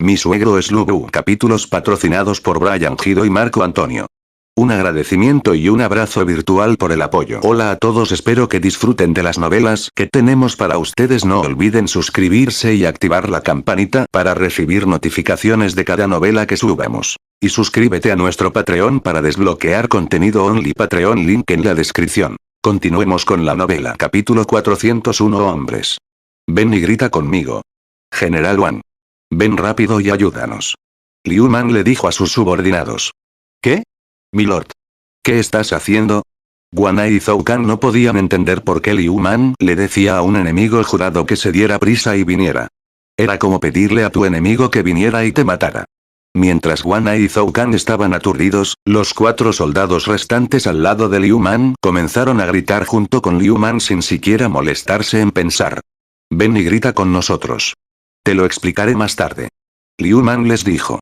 Mi suegro es Lubu. Capítulos patrocinados por Brian Gido y Marco Antonio. Un agradecimiento y un abrazo virtual por el apoyo. Hola a todos, espero que disfruten de las novelas que tenemos para ustedes. No olviden suscribirse y activar la campanita para recibir notificaciones de cada novela que subamos. Y suscríbete a nuestro Patreon para desbloquear contenido only. Patreon, link en la descripción. Continuemos con la novela. Capítulo 401. Hombres. Ven y grita conmigo. General Wan. Ven rápido y ayúdanos. Liu Man le dijo a sus subordinados. ¿Qué? Milord. ¿Qué estás haciendo? Guanai y Zhou Kang no podían entender por qué Liu Man le decía a un enemigo jurado que se diera prisa y viniera. Era como pedirle a tu enemigo que viniera y te matara. Mientras Guanai y Zhou Kang estaban aturdidos, los 4 soldados restantes al lado de Liu Man comenzaron a gritar junto con Liu Man sin siquiera molestarse en pensar. Ven y grita con nosotros. Te lo explicaré más tarde. Liu Man les dijo.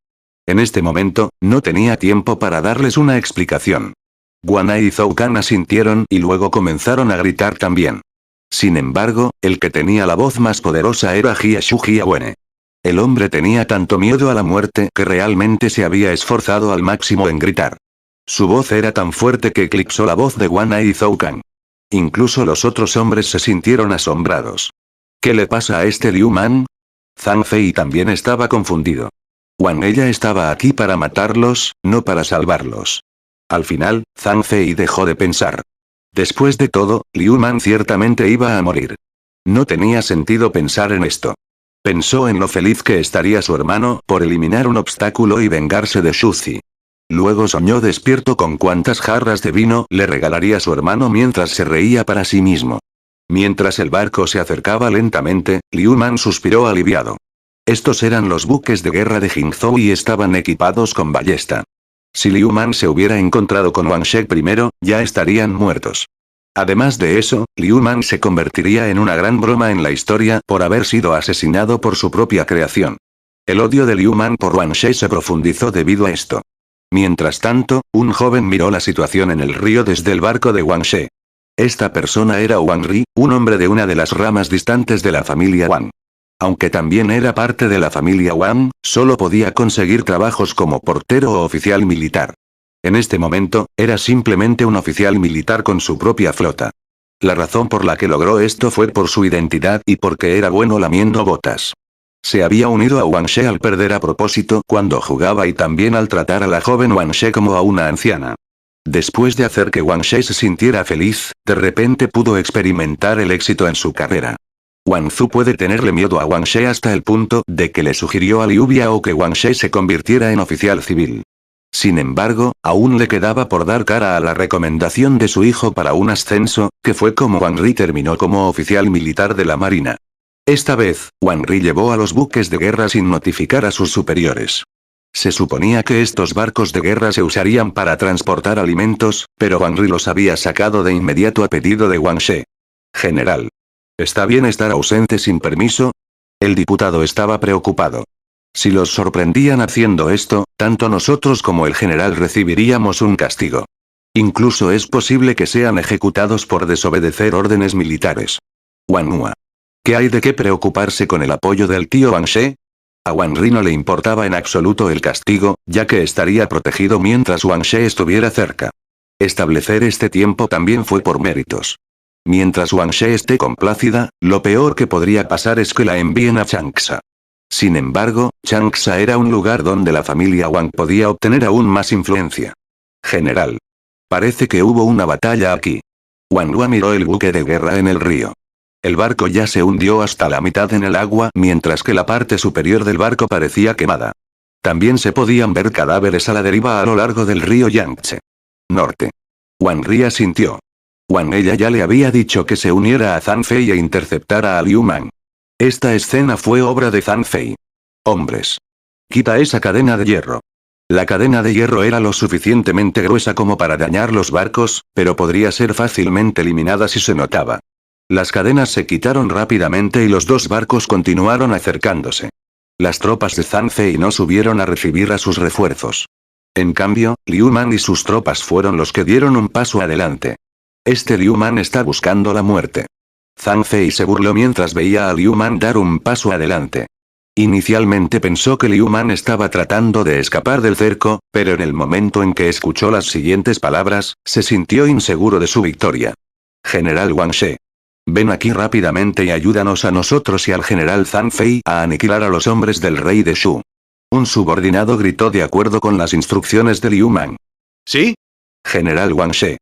En este momento, no tenía tiempo para darles una explicación. Guanai y Zhou Kang asintieron y luego comenzaron a gritar también. Sin embargo, el que tenía la voz más poderosa era Jia Shu Jiawene. El hombre tenía tanto miedo a la muerte que realmente se había esforzado al máximo en gritar. Su voz era tan fuerte que eclipsó la voz de Guanai y Zhou Kang. Incluso los otros hombres se sintieron asombrados. ¿Qué le pasa a este Liu Man? Zhang Fei también estaba confundido. Ella estaba aquí para matarlos, no para salvarlos. Al final, Zhang Fei dejó de pensar. Después de todo, Liu Man ciertamente iba a morir. No tenía sentido pensar en esto. Pensó en lo feliz que estaría su hermano por eliminar un obstáculo y vengarse de Shuzi. Luego soñó despierto con cuántas jarras de vino le regalaría su hermano mientras se reía para sí mismo. Mientras el barco se acercaba lentamente, Liu Man suspiró aliviado. Estos eran los buques de guerra de Jingzhou y estaban equipados con ballesta. Si Liu Man se hubiera encontrado con Wang She primero, ya estarían muertos. Además de eso, Liu Man se convertiría en una gran broma en la historia por haber sido asesinado por su propia creación. El odio de Liu Man por Wang She se profundizó debido a esto. Mientras tanto, un joven miró la situación en el río desde el barco de Wang She. Esta persona era Wang Ri, un hombre de una de las ramas distantes de la familia Wang. Aunque también era parte de la familia Wang, solo podía conseguir trabajos como portero o oficial militar. En este momento, era simplemente un oficial militar con su propia flota. La razón por la que logró esto fue por su identidad y porque era bueno lamiendo botas. Se había unido a Wang She al perder a propósito cuando jugaba y también al tratar a la joven Wang She como a una anciana. Después de hacer que Wang She se sintiera feliz, de repente pudo experimentar el éxito en su carrera. Wang Zu puede tenerle miedo a Wang She hasta el punto de que le sugirió a Liu Biao que Wang She se convirtiera en oficial civil. Sin embargo, aún le quedaba por dar cara a la recomendación de su hijo para un ascenso, que fue como Wang Ri terminó como oficial militar de la marina. Esta vez, Wang Ri llevó a los buques de guerra sin notificar a sus superiores. Se suponía que estos barcos de guerra se usarían para transportar alimentos, pero Wang Ri los había sacado de inmediato a pedido de Wang She. General. ¿Está bien estar ausente sin permiso? El diputado estaba preocupado. Si los sorprendían haciendo esto, tanto nosotros como el general recibiríamos un castigo. Incluso es posible que sean ejecutados por desobedecer órdenes militares. Wang Hua. ¿Qué hay de qué preocuparse con el apoyo del tío Wang She? A Wang Ri no le importaba en absoluto el castigo, ya que estaría protegido mientras Wang She estuviera cerca. Establecer este tiempo también fue por méritos. Mientras Wang She esté complácida, lo peor que podría pasar es que la envíen a Changsha. Sin embargo, Changsha era un lugar donde la familia Wang podía obtener aún más influencia. General. Parece que hubo una batalla aquí. Wang Hua miró el buque de guerra en el río. El barco ya se hundió hasta la mitad en el agua mientras que la parte superior del barco parecía quemada. También se podían ver cadáveres a la deriva a lo largo del río Yangtze. Norte. Wang Ri asintió. Ella ya le había dicho que se uniera a Zhang Fei e interceptara a Liu Man. Esta escena fue obra de Zhang Fei. Hombres. Quita esa cadena de hierro. La cadena de hierro era lo suficientemente gruesa como para dañar los barcos, pero podría ser fácilmente eliminada si se notaba. Las cadenas se quitaron rápidamente y los 2 barcos continuaron acercándose. Las tropas de Zhang Fei no subieron a recibir a sus refuerzos. En cambio, Liu Man y sus tropas fueron los que dieron un paso adelante. Este Liu Man está buscando la muerte. Zhang Fei se burló mientras veía a Liu Man dar un paso adelante. Inicialmente pensó que Liu Man estaba tratando de escapar del cerco, pero en el momento en que escuchó las siguientes palabras, se sintió inseguro de su victoria. General Wang She. Ven aquí rápidamente y ayúdanos a nosotros y al general Zhang Fei a aniquilar a los hombres del rey de Shu. Un subordinado gritó de acuerdo con las instrucciones de Liu Man. ¿Sí? General Wang She.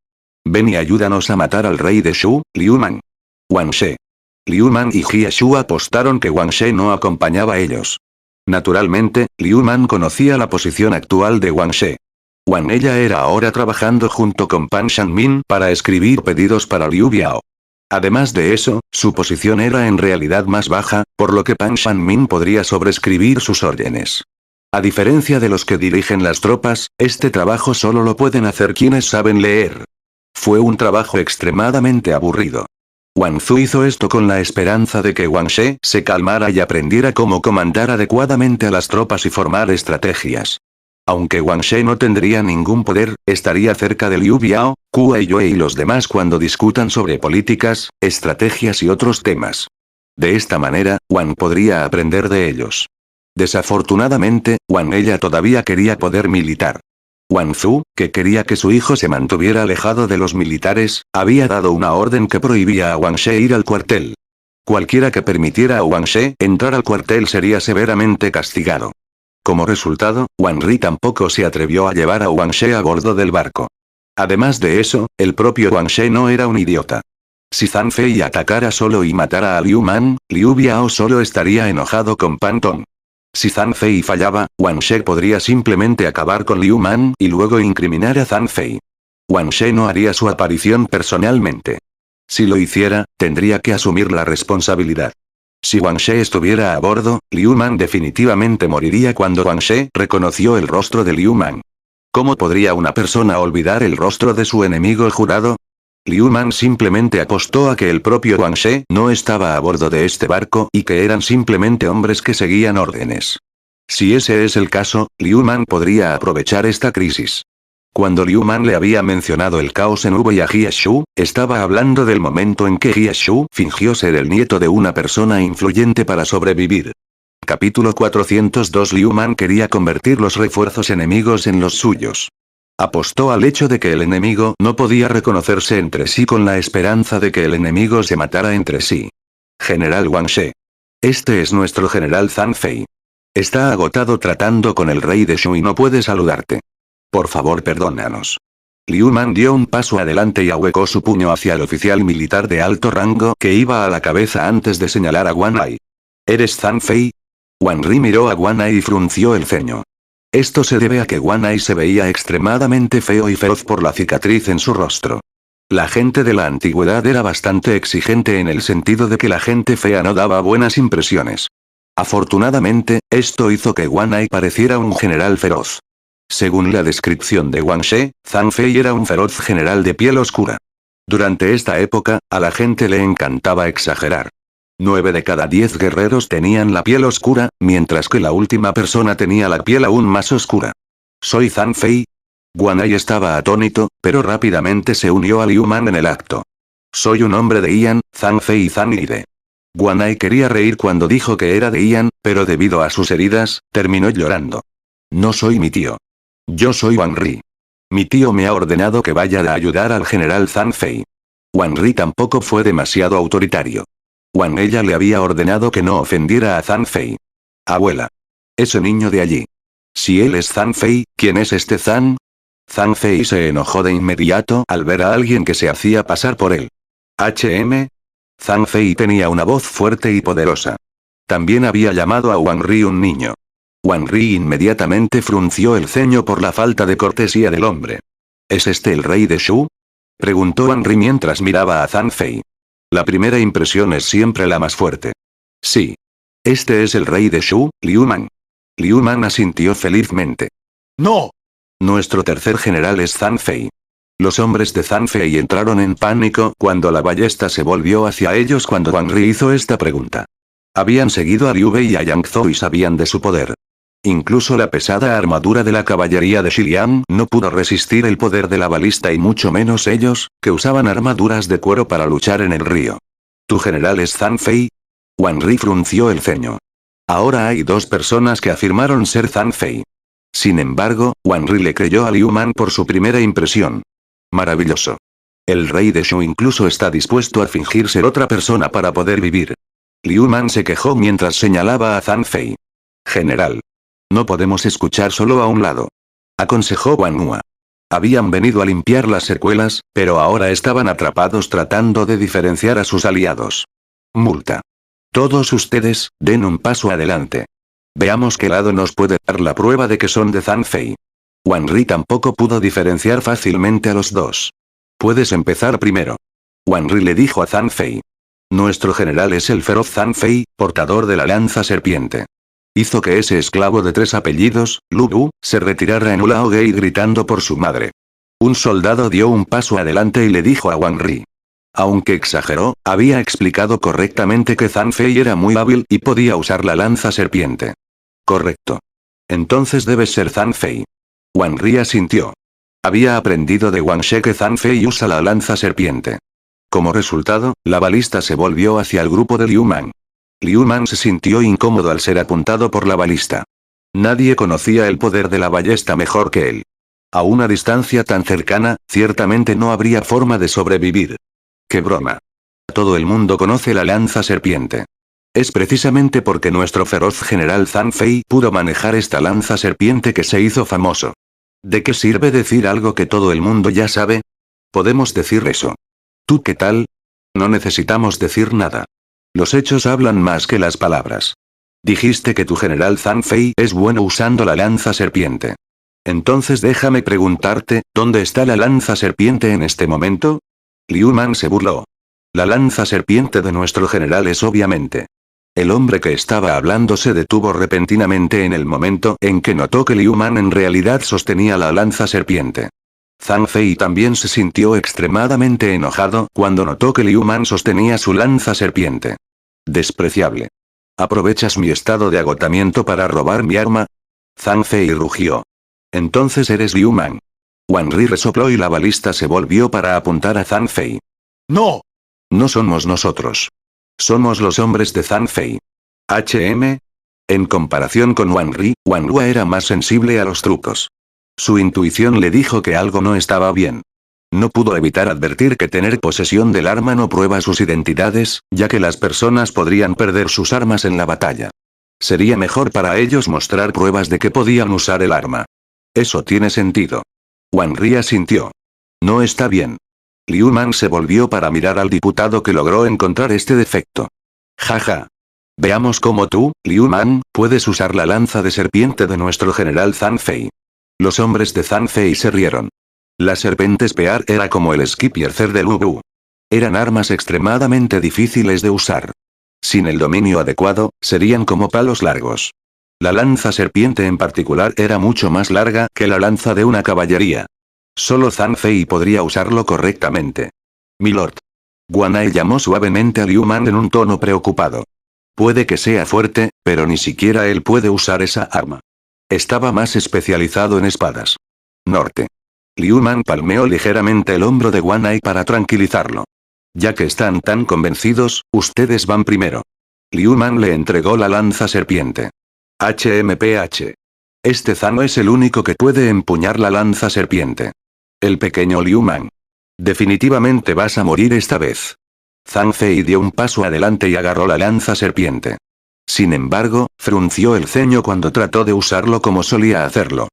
Ven y ayúdanos a matar al rey de Shu, Liu Man. Wang She. Liu Man y Jie Shu apostaron que Wang She no acompañaba a ellos. Naturalmente, Liu Man conocía la posición actual de Wang She. Wang ella era ahora trabajando junto con Pan Shanmin para escribir pedidos para Liu Biao. Además de eso, su posición era en realidad más baja, por lo que Pan Shanmin podría sobreescribir sus órdenes. A diferencia de los que dirigen las tropas, este trabajo solo lo pueden hacer quienes saben leer. Fue un trabajo extremadamente aburrido. Wang Zu hizo esto con la esperanza de que Wang She se calmara y aprendiera cómo comandar adecuadamente a las tropas y formar estrategias. Aunque Wang She no tendría ningún poder, estaría cerca de Liu Biao, Kuei Yue y los demás cuando discutan sobre políticas, estrategias y otros temas. De esta manera, Wang podría aprender de ellos. Desafortunadamente, Wang ella todavía quería poder militar. Wang Zu, que quería que su hijo se mantuviera alejado de los militares, había dado una orden que prohibía a Wang She ir al cuartel. Cualquiera que permitiera a Wang She entrar al cuartel sería severamente castigado. Como resultado, Wang Ri tampoco se atrevió a llevar a Wang She a bordo del barco. Además de eso, el propio Wang She no era un idiota. Si Zhang Fei atacara solo y matara a Liu Man, Liu Biao solo estaría enojado con Pan Tong. Si Zhang Fei fallaba, Wang She podría simplemente acabar con Liu Man y luego incriminar a Zhang Fei. Wang She no haría su aparición personalmente. Si lo hiciera, tendría que asumir la responsabilidad. Si Wang She estuviera a bordo, Liu Man definitivamente moriría cuando Wang She reconoció el rostro de Liu Man. ¿Cómo podría una persona olvidar el rostro de su enemigo jurado? Liu Man simplemente apostó a que el propio Wang She no estaba a bordo de este barco y que eran simplemente hombres que seguían órdenes. Si ese es el caso, Liu Man podría aprovechar esta crisis. Cuando Liu Man le había mencionado el caos en Wu y a Jie Shu, estaba hablando del momento en que Jie Shu fingió ser el nieto de una persona influyente para sobrevivir. Capítulo 402 Liu Man quería convertir los refuerzos enemigos en los suyos. Apostó al hecho de que el enemigo no podía reconocerse entre sí con la esperanza de que el enemigo se matara entre sí. General Wang She. Este es nuestro general Zhang Fei. Está agotado tratando con el rey de Shu y no puede saludarte. Por favor, perdónanos. Liu Man dio un paso adelante y ahuecó su puño hacia el oficial militar de alto rango que iba a la cabeza antes de señalar a Wang Ai. ¿Eres Zhang Fei? Wang Ri miró a Wang Ai y frunció el ceño. Esto se debe a que Wang Ai se veía extremadamente feo y feroz por la cicatriz en su rostro. La gente de la antigüedad era bastante exigente en el sentido de que la gente fea no daba buenas impresiones. Afortunadamente, esto hizo que Wang Ai pareciera un general feroz. Según la descripción de Wang She, Zhang Fei era un feroz general de piel oscura. Durante esta época, a la gente le encantaba exagerar. 9 de cada 10 guerreros tenían la piel oscura, mientras que la última persona tenía la piel aún más oscura. ¿Soy Zhang Fei? Wang Ai estaba atónito, pero rápidamente se unió a Liu Man en el acto. Soy un hombre de Ian, Zhang Fei y Zhang Ide. Wang Ai quería reír cuando dijo que era de Ian, pero debido a sus heridas, terminó llorando. No soy mi tío. Yo soy Wang Ri. Mi tío me ha ordenado que vaya a ayudar al general Zhang Fei. Wang Ri tampoco fue demasiado autoritario. Wang ella le había ordenado que no ofendiera a Zhang Fei. Abuela. Ese niño de allí. Si él es Zhang Fei, ¿quién es este Zhang? Zhang Fei se enojó de inmediato al ver a alguien que se hacía pasar por él. Zhang Fei tenía una voz fuerte y poderosa. También había llamado a Wang Ri un niño. Wang Ri inmediatamente frunció el ceño por la falta de cortesía del hombre. ¿Es este el rey de Shu? Preguntó Wang Ri mientras miraba a Zhang Fei. La primera impresión es siempre la más fuerte. Sí. Este es el rey de Shu, Liu Man. Liu Man asintió felizmente. ¡No! Nuestro tercer general es Zhang Fei. Los hombres de Zhang Fei entraron en pánico cuando la ballesta se volvió hacia ellos cuando Wang Ri hizo esta pregunta. Habían seguido a Liu Bei y a Yang Zhou y sabían de su poder. Incluso la pesada armadura de la caballería de Xiliang no pudo resistir el poder de la balista y mucho menos ellos, que usaban armaduras de cuero para luchar en el río. ¿Tu general es Zhang Fei? Wang Ri frunció el ceño. Ahora hay dos personas que afirmaron ser Zhang Fei. Sin embargo, Wang Ri le creyó a Liu Man por su primera impresión. Maravilloso. El rey de Shu incluso está dispuesto a fingir ser otra persona para poder vivir. Liu Man se quejó mientras señalaba a Zhang Fei. General. No podemos escuchar solo a un lado. Aconsejó Wang Hua. Habían venido a limpiar las secuelas, pero ahora estaban atrapados tratando de diferenciar a sus aliados. Multa. Todos ustedes, den un paso adelante. Veamos qué lado nos puede dar la prueba de que son de Zhang Fei. Wang Ri tampoco pudo diferenciar fácilmente a los dos. Puedes empezar primero. Wang Ri le dijo a Zhang Fei. Nuestro general es el feroz Zhang Fei, portador de la lanza serpiente. Hizo que ese esclavo de 3 apellidos, Lu Bu, se retirara en Ulaogei gritando por su madre. Un soldado dio un paso adelante y le dijo a Wang Ri. Aunque exageró, había explicado correctamente que Zhang Fei era muy hábil y podía usar la lanza serpiente. Correcto. Entonces debes ser Zhang Fei. Wang Ri asintió. Había aprendido de Wang She que Zhang Fei usa la lanza serpiente. Como resultado, la balista se volvió hacia el grupo de Liu Man. Liu Man se sintió incómodo al ser apuntado por la balista. Nadie conocía el poder de la ballesta mejor que él. A una distancia tan cercana, ciertamente no habría forma de sobrevivir. ¡Qué broma! Todo el mundo conoce la lanza serpiente. Es precisamente porque nuestro feroz general Zhang Fei pudo manejar esta lanza serpiente que se hizo famoso. ¿De qué sirve decir algo que todo el mundo ya sabe? Podemos decir eso. ¿Tú qué tal? No necesitamos decir nada. Los hechos hablan más que las palabras. Dijiste que tu general Zhang Fei es bueno usando la lanza serpiente. Entonces déjame preguntarte, ¿dónde está la lanza serpiente en este momento? Liu Man se burló. La lanza serpiente de nuestro general es obviamente. El hombre que estaba hablando se detuvo repentinamente en el momento en que notó que Liu Man en realidad sostenía la lanza serpiente. Zhang Fei también se sintió extremadamente enojado cuando notó que Liu Man sostenía su lanza serpiente. Despreciable. ¿Aprovechas mi estado de agotamiento para robar mi arma? Zhang Fei rugió. Entonces eres Liu Man. Wang Ri resopló y la balista se volvió para apuntar a Zhang Fei. ¡No! No somos nosotros. Somos los hombres de Zhang Fei. HM. En comparación con Wang Ri, Wang Hua era más sensible a los trucos. Su intuición le dijo que algo no estaba bien. No pudo evitar advertir que tener posesión del arma no prueba sus identidades, ya que las personas podrían perder sus armas en la batalla. Sería mejor para ellos mostrar pruebas de que podían usar el arma. Eso tiene sentido. Wang Ri asintió. No está bien. Liu Man se volvió para mirar al diputado que logró encontrar este defecto. Jaja. Veamos cómo tú, Liu Man, puedes usar la lanza de serpiente de nuestro general Zhang Fei. Los hombres de Zhang Fei se rieron. La serpiente Spear era como el Skipiercer de Lu Bu. Eran armas extremadamente difíciles de usar. Sin el dominio adecuado, serían como palos largos. La lanza serpiente en particular era mucho más larga que la lanza de una caballería. Solo Zhang Fei podría usarlo correctamente. Milord. Guanai llamó suavemente a Liu Man en un tono preocupado. Puede que sea fuerte, pero ni siquiera él puede usar esa arma. Estaba más especializado en espadas. Norte. Liu Man palmeó ligeramente el hombro de Guanai para tranquilizarlo. Ya que están tan convencidos, ustedes van primero. Liu Man le entregó la lanza serpiente. HMPH. Este Zano es el único que puede empuñar la lanza serpiente. El pequeño Liu Man. Definitivamente vas a morir esta vez. Zhang Fei dio un paso adelante y agarró la lanza serpiente. Sin embargo, frunció el ceño cuando trató de usarlo como solía hacerlo.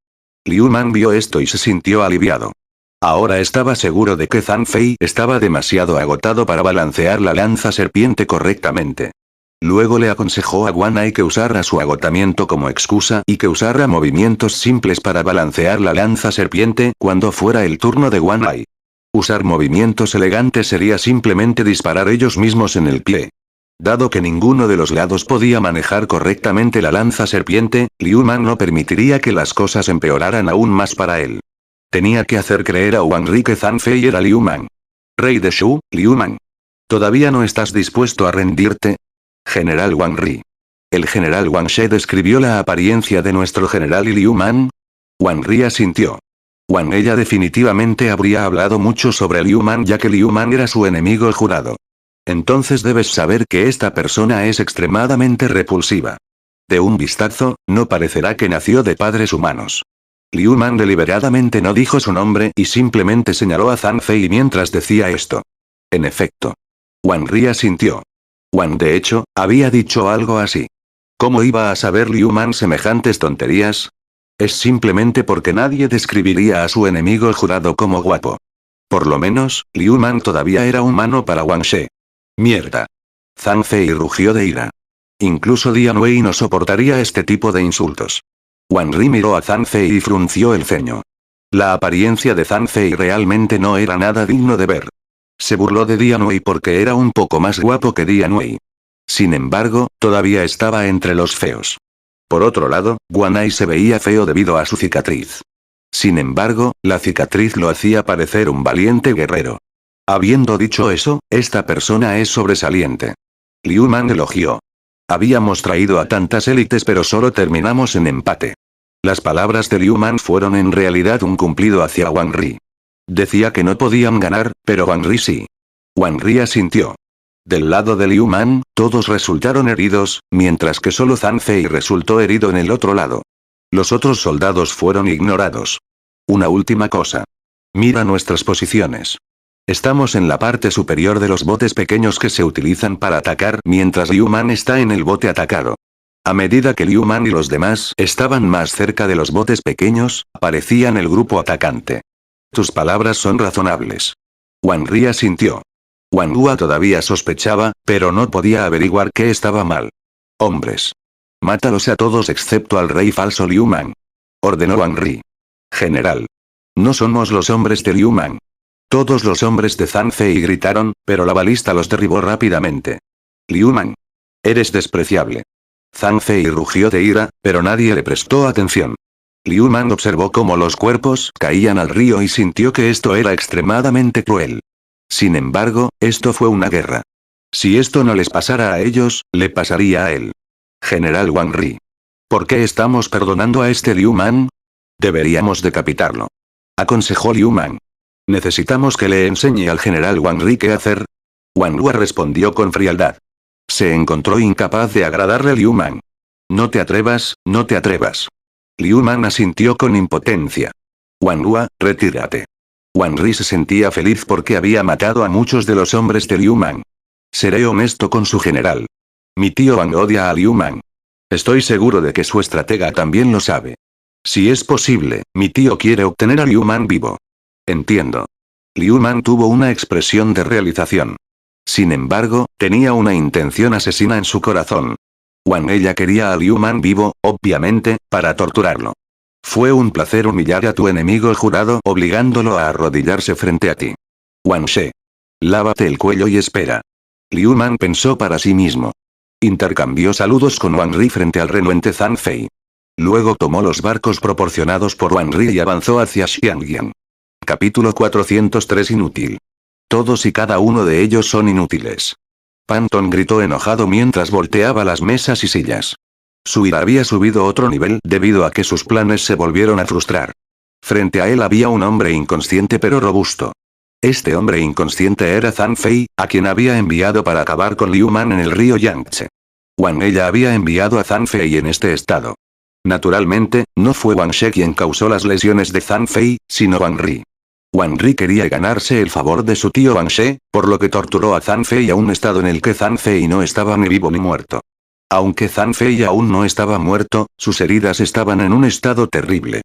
Liu Man vio esto y se sintió aliviado. Ahora estaba seguro de que Zhang Fei estaba demasiado agotado para balancear la lanza serpiente correctamente. Luego le aconsejó a Guanai que usara su agotamiento como excusa y que usara movimientos simples para balancear la lanza serpiente cuando fuera el turno de Guanai. Usar movimientos elegantes sería simplemente disparar ellos mismos en el pie. Dado que ninguno de los lados podía manejar correctamente la lanza serpiente, Liu Man no permitiría que las cosas empeoraran aún más para él. Tenía que hacer creer a Wang Ri que Zhang Fei era Liu Man. Rey de Shu, Liu Man. ¿Todavía no estás dispuesto a rendirte? General Wang Ri. ¿El general Wang She describió la apariencia de nuestro general y Liu Man? Wang Ri asintió. Wang ella definitivamente habría hablado mucho sobre Liu Man ya que Liu Man era su enemigo jurado. Entonces debes saber que esta persona es extremadamente repulsiva. De un vistazo, no parecerá que nació de padres humanos. Liu Man deliberadamente no dijo su nombre y simplemente señaló a Zhang Fei mientras decía esto. En efecto. Wang Ri asintió. Wang de hecho, había dicho algo así. ¿Cómo iba a saber Liu Man semejantes tonterías? Es simplemente porque nadie describiría a su enemigo jurado como guapo. Por lo menos, Liu Man todavía era humano para Wang She. Mierda. Zhang Fei rugió de ira. Incluso Dian Wei no soportaría este tipo de insultos. Wang Ri miró a Zhang Fei y frunció el ceño. La apariencia de Zhang Fei realmente no era nada digno de ver. Se burló de Dian Wei porque era un poco más guapo que Dian Wei. Sin embargo, todavía estaba entre los feos. Por otro lado, Guan Ai se veía feo debido a su cicatriz. Sin embargo, la cicatriz lo hacía parecer un valiente guerrero. Habiendo dicho eso, esta persona es sobresaliente. Liu Man elogió. Habíamos traído a tantas élites pero solo terminamos en empate. Las palabras de Liu Man fueron en realidad un cumplido hacia Wang Ri. Decía que no podían ganar, pero Wang Ri sí. Wang Ri asintió. Del lado de Liu Man, todos resultaron heridos, mientras que solo Zhang Fei resultó herido en el otro lado. Los otros soldados fueron ignorados. Una última cosa. Mira nuestras posiciones. Estamos en la parte superior de los botes pequeños que se utilizan para atacar mientras Liu Man está en el bote atacado. A medida que Liu Man y los demás estaban más cerca de los botes pequeños, aparecían el grupo atacante. Tus palabras son razonables. Wang Ri asintió. Wang Hua todavía sospechaba, pero no podía averiguar qué estaba mal. Hombres. Mátalos a todos excepto al rey falso Liu Man. Ordenó Wang Ri. General. No somos los hombres de Liu Man. Todos los hombres de Zhang Fei gritaron, pero la balista los derribó rápidamente. Liu Man. Eres despreciable. Zhang Fei rugió de ira, pero nadie le prestó atención. Liu Man observó cómo los cuerpos caían al río y sintió que esto era extremadamente cruel. Sin embargo, esto fue una guerra. Si esto no les pasara a ellos, le pasaría a él. General Wang Ri. ¿Por qué estamos perdonando a este Liu Man? Deberíamos decapitarlo. Aconsejó Liu Man. Necesitamos que le enseñe al general Wang Ri qué hacer. Wang Hua respondió con frialdad. Se encontró incapaz de agradarle a Liu Man. No te atrevas, no te atrevas. Liu Man asintió con impotencia. Wang Hua, retírate. Wang Ri se sentía feliz porque había matado a muchos de los hombres de Liu Man. Seré honesto con su general. Mi tío Wang odia a Liu Man. Estoy seguro de que su estratega también lo sabe. Si es posible, mi tío quiere obtener a Liu Man vivo. Entiendo. Liu Man tuvo una expresión de realización. Sin embargo, tenía una intención asesina en su corazón. Wang ella quería a Liu Man vivo, obviamente, para torturarlo. Fue un placer humillar a tu enemigo jurado obligándolo a arrodillarse frente a ti. Wang She. Lávate el cuello y espera. Liu Man pensó para sí mismo. Intercambió saludos con Wang Ri frente al renuente Zhang Fei. Luego tomó los barcos proporcionados por Wang Ri y avanzó hacia Xiangyan. Capítulo 403 Inútil. Todos y cada uno de ellos son inútiles. Panton gritó enojado mientras volteaba las mesas y sillas. Su ira había subido otro nivel debido a que sus planes se volvieron a frustrar. Frente a él había un hombre inconsciente pero robusto. Este hombre inconsciente era Zhang Fei, a quien había enviado para acabar con Liu Man en el río Yangtze. Wang ella había enviado a Zhang Fei en este estado. Naturalmente, no fue Wang She quien causó las lesiones de Zhang Fei, sino Wang Ri. Wang Ri quería ganarse el favor de su tío Wang She, por lo que torturó a Zhang Fei a un estado en el que Zhang Fei no estaba ni vivo ni muerto. Aunque Zhang Fei aún no estaba muerto, sus heridas estaban en un estado terrible.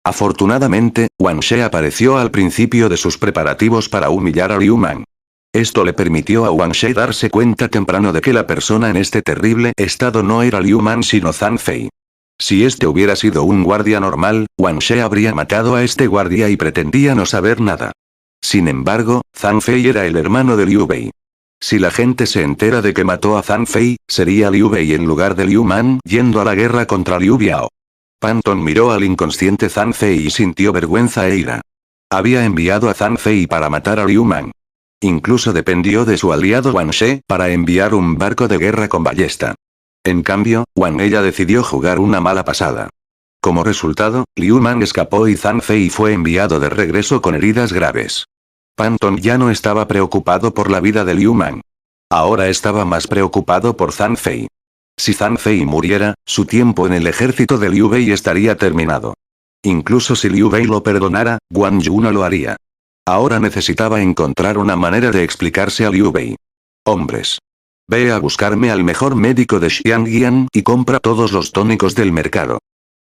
Afortunadamente, Wang She apareció al principio de sus preparativos para humillar a Liu Man. Esto le permitió a Wang She darse cuenta temprano de que la persona en este terrible estado no era Liu Man sino Zhang Fei. Si este hubiera sido un guardia normal, Wang She habría matado a este guardia y pretendía no saber nada. Sin embargo, Zhang Fei era el hermano de Liu Bei. Si la gente se entera de que mató a Zhang Fei, sería Liu Bei en lugar de Liu Man yendo a la guerra contra Liu Biao. Panton miró al inconsciente Zhang Fei y sintió vergüenza e ira. Había enviado a Zhang Fei para matar a Liu Man. Incluso dependió de su aliado Wang She para enviar un barco de guerra con ballesta. En cambio, Wang ella decidió jugar una mala pasada. Como resultado, Liu Man escapó y Zhang Fei fue enviado de regreso con heridas graves. Panton ya no estaba preocupado por la vida de Liu Man. Ahora estaba más preocupado por Zhang Fei. Si Zhang Fei muriera, su tiempo en el ejército de Liu Bei estaría terminado. Incluso si Liu Bei lo perdonara, Guan Yu no lo haría. Ahora necesitaba encontrar una manera de explicarse a Liu Bei. Hombres. Ve a buscarme al mejor médico de Xiangyan y compra todos los tónicos del mercado.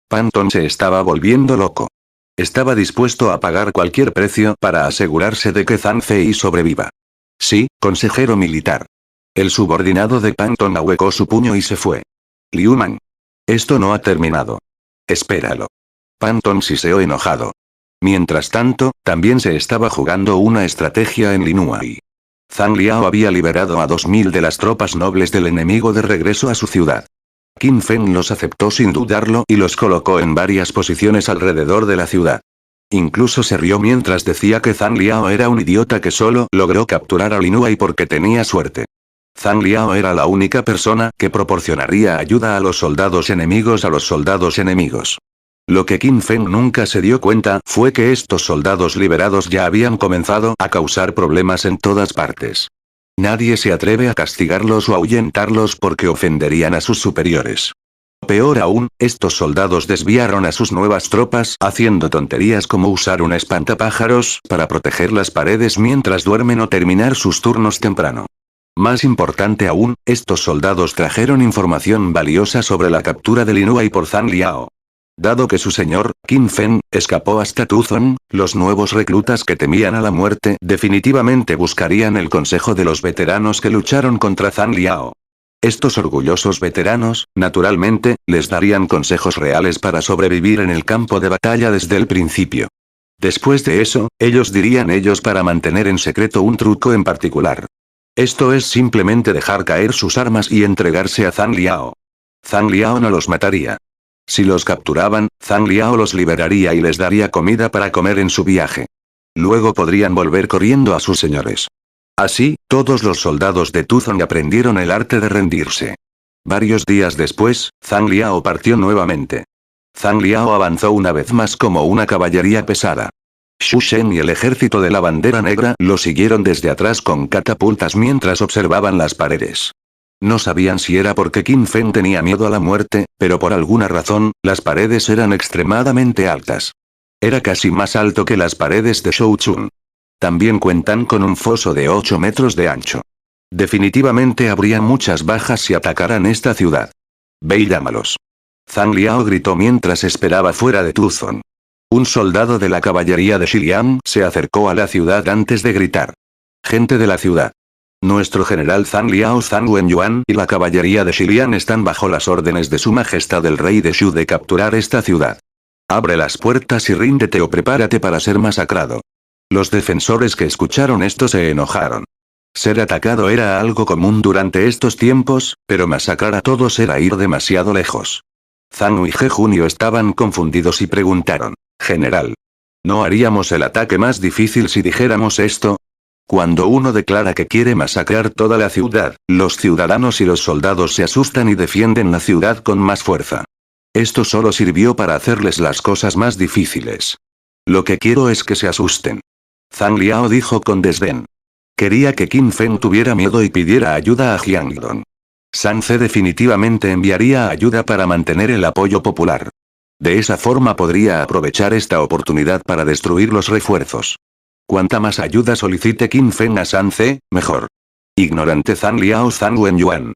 Pan Tong se estaba volviendo loco. Estaba dispuesto a pagar cualquier precio para asegurarse de que Zhang Fei sobreviva. Sí, consejero militar. El subordinado de Pan Tong ahuecó su puño y se fue. Liu Man. Esto no ha terminado. Espéralo. Pan Tong siseó enojado. Mientras tanto, también se estaba jugando una estrategia en Linuai. Zhang Liao había liberado a 2000 de las tropas nobles del enemigo de regreso a su ciudad. Qin Feng los aceptó sin dudarlo y los colocó en varias posiciones alrededor de la ciudad. Incluso se rió mientras decía que Zhang Liao era un idiota que solo logró capturar a Linuai porque tenía suerte. Zhang Liao era la única persona que proporcionaría ayuda a los soldados enemiigos. Lo que Qin Feng nunca se dio cuenta fue que estos soldados liberados ya habían comenzado a causar problemas en todas partes. Nadie se atreve a castigarlos o ahuyentarlos porque ofenderían a sus superiores. Peor aún, estos soldados desviaron a sus nuevas tropas haciendo tonterías como usar un espantapájaros para proteger las paredes mientras duermen o terminar sus turnos temprano. Más importante aún, estos soldados trajeron información valiosa sobre la captura de Linuai por Zhang Liao. Dado que su señor, Qin Feng, escapó hasta Tuzon, los nuevos reclutas que temían a la muerte definitivamente buscarían el consejo de los veteranos que lucharon contra Zhang Liao. Estos orgullosos veteranos, naturalmente, les darían consejos reales para sobrevivir en el campo de batalla desde el principio. Después de eso, ellos dirían para mantener en secreto un truco en particular. Esto es simplemente dejar caer sus armas y entregarse a Zhang Liao. Zhang Liao no los mataría. Si los capturaban, Zhang Liao los liberaría y les daría comida para comer en su viaje. Luego podrían volver corriendo a sus señores. Así, todos los soldados de Tuzon aprendieron el arte de rendirse. Varios días después, Zhang Liao partió nuevamente. Zhang Liao avanzó una vez más como una caballería pesada. Xu Shen y el ejército de la bandera negra lo siguieron desde atrás con catapultas mientras observaban las paredes. No sabían si era porque Qin Feng tenía miedo a la muerte, pero por alguna razón, las paredes eran extremadamente altas. Era casi más alto que las paredes de Shouchun. También cuentan con un foso de 8 metros de ancho. Definitivamente habría muchas bajas si atacaran esta ciudad. Ve y llámalos. Zhang Liao gritó mientras esperaba fuera de Tuzon. Un soldado de la caballería de Xiliang se acercó a la ciudad antes de gritar. Gente de la ciudad. Nuestro general Zhang Liao Zhang Wenyuan y la caballería de Xiliang están bajo las órdenes de su majestad el rey de Shu de capturar esta ciudad. Abre las puertas y ríndete o prepárate para ser masacrado. Los defensores que escucharon esto se enojaron. Ser atacado era algo común durante estos tiempos, pero masacrar a todos era ir demasiado lejos. Zhang y He Junio estaban confundidos y preguntaron, General. ¿No haríamos el ataque más difícil si dijéramos esto? Cuando uno declara que quiere masacrar toda la ciudad, los ciudadanos y los soldados se asustan y defienden la ciudad con más fuerza. Esto solo sirvió para hacerles las cosas más difíciles. Lo que quiero es que se asusten. Zhang Liao dijo con desdén. Quería que Qin Feng tuviera miedo y pidiera ayuda a Jiangdong. San Ce definitivamente enviaría ayuda para mantener el apoyo popular. De esa forma podría aprovechar esta oportunidad para destruir los refuerzos. Cuanta más ayuda solicite Qin Feng a San Ce, mejor. Ignorante Zhang Liao Zhang Wenyuan.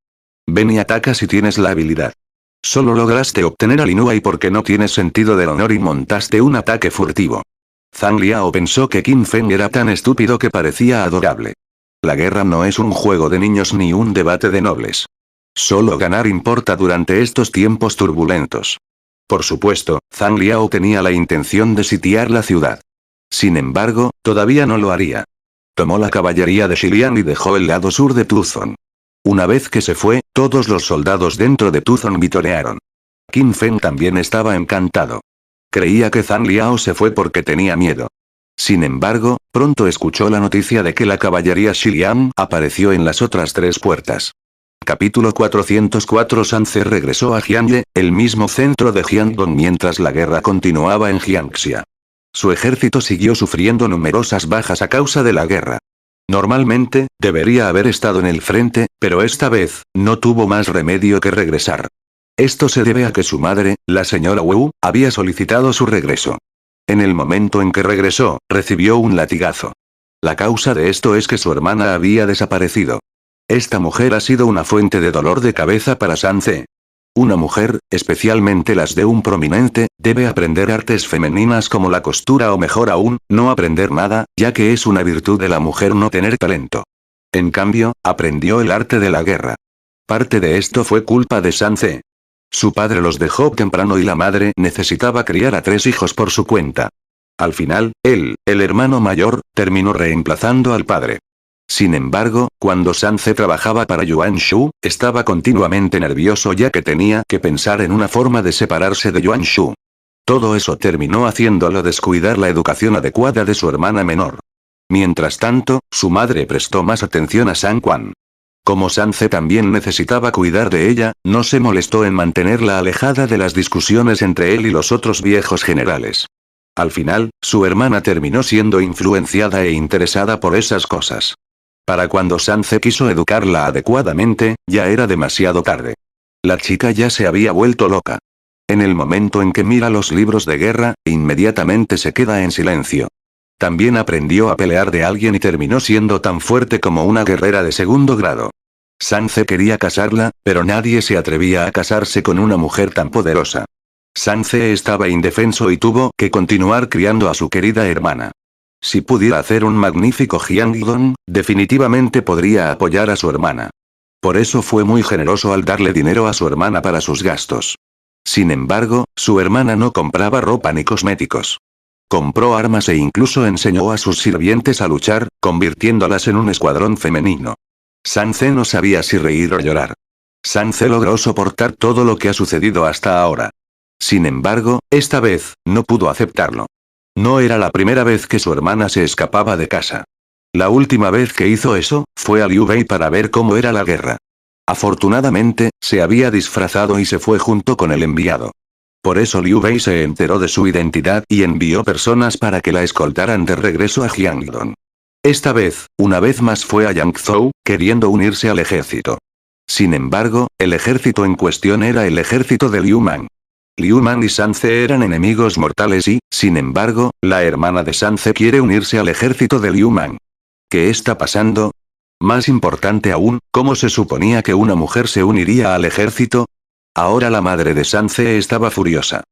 Ven y ataca si tienes la habilidad. Solo lograste obtener a Linuai porque no tienes sentido del honor y montaste un ataque furtivo. Zhang Liao pensó que Qin Feng era tan estúpido que parecía adorable. La guerra no es un juego de niños ni un debate de nobles. Solo ganar importa durante estos tiempos turbulentos. Por supuesto, Zhang Liao tenía la intención de sitiar la ciudad. Sin embargo, todavía no lo haría. Tomó la caballería de Xiliang y dejó el lado sur de Tuzon. Una vez que se fue, todos los soldados dentro de Tuzon vitorearon. Qin Feng también estaba encantado. Creía que Zhang Liao se fue porque tenía miedo. Sin embargo, pronto escuchó la noticia de que la caballería Xiliang apareció en las otras 3 puertas. Capítulo 404 San Ce regresó a Jiangye, el mismo centro de Jiangdong mientras la guerra continuaba en Jiangxia. Su ejército siguió sufriendo numerosas bajas a causa de la guerra. Normalmente, debería haber estado en el frente, pero esta vez, no tuvo más remedio que regresar. Esto se debe a que su madre, la señora Wu, había solicitado su regreso. En el momento en que regresó, recibió un latigazo. La causa de esto es que su hermana había desaparecido. Esta mujer ha sido una fuente de dolor de cabeza para Sanse. Una mujer, especialmente las de un prominente, debe aprender artes femeninas como la costura o mejor aún, no aprender nada, ya que es una virtud de la mujer no tener talento. En cambio, aprendió el arte de la guerra. Parte de esto fue culpa de Sanse. Su padre los dejó temprano y la madre necesitaba criar a 3 hijos por su cuenta. Al final, él, el hermano mayor, terminó reemplazando al padre. Sin embargo, cuando Sanse trabajaba para Yuan Shu, estaba continuamente nervioso ya que tenía que pensar en una forma de separarse de Yuan Shu. Todo eso terminó haciéndolo descuidar la educación adecuada de su hermana menor. Mientras tanto, su madre prestó más atención a San Quan. Como Sanse también necesitaba cuidar de ella, no se molestó en mantenerla alejada de las discusiones entre él y los otros viejos generales. Al final, su hermana terminó siendo influenciada e interesada por esas cosas. Para cuando Sanse quiso educarla adecuadamente, ya era demasiado tarde. La chica ya se había vuelto loca. En el momento en que mira los libros de guerra, inmediatamente se queda en silencio. También aprendió a pelear de alguien y terminó siendo tan fuerte como una guerrera de segundo grado. Sanse quería casarla, pero nadie se atrevía a casarse con una mujer tan poderosa. Sanse estaba indefenso y tuvo que continuar criando a su querida hermana. Si pudiera hacer un magnífico Hyangdong, definitivamente podría apoyar a su hermana. Por eso fue muy generoso al darle dinero a su hermana para sus gastos. Sin embargo, su hermana no compraba ropa ni cosméticos. Compró armas e incluso enseñó a sus sirvientes a luchar, convirtiéndolas en un escuadrón femenino. Sanse no sabía si reír o llorar. Sanse logró soportar todo lo que ha sucedido hasta ahora. Sin embargo, esta vez, no pudo aceptarlo. No era la primera vez que su hermana se escapaba de casa. La última vez que hizo eso, fue a Liu Bei para ver cómo era la guerra. Afortunadamente, se había disfrazado y se fue junto con el enviado. Por eso Liu Bei se enteró de su identidad y envió personas para que la escoltaran de regreso a Hyangdong. Esta vez, una vez más fue a Yangzhou, queriendo unirse al ejército. Sin embargo, el ejército en cuestión era el ejército de Liu Man. Liu Man y Sanse eran enemigos mortales y, sin embargo, la hermana de Sanse quiere unirse al ejército de Liu Man. ¿Qué está pasando? Más importante aún, ¿cómo se suponía que una mujer se uniría al ejército? Ahora la madre de Sanse estaba furiosa.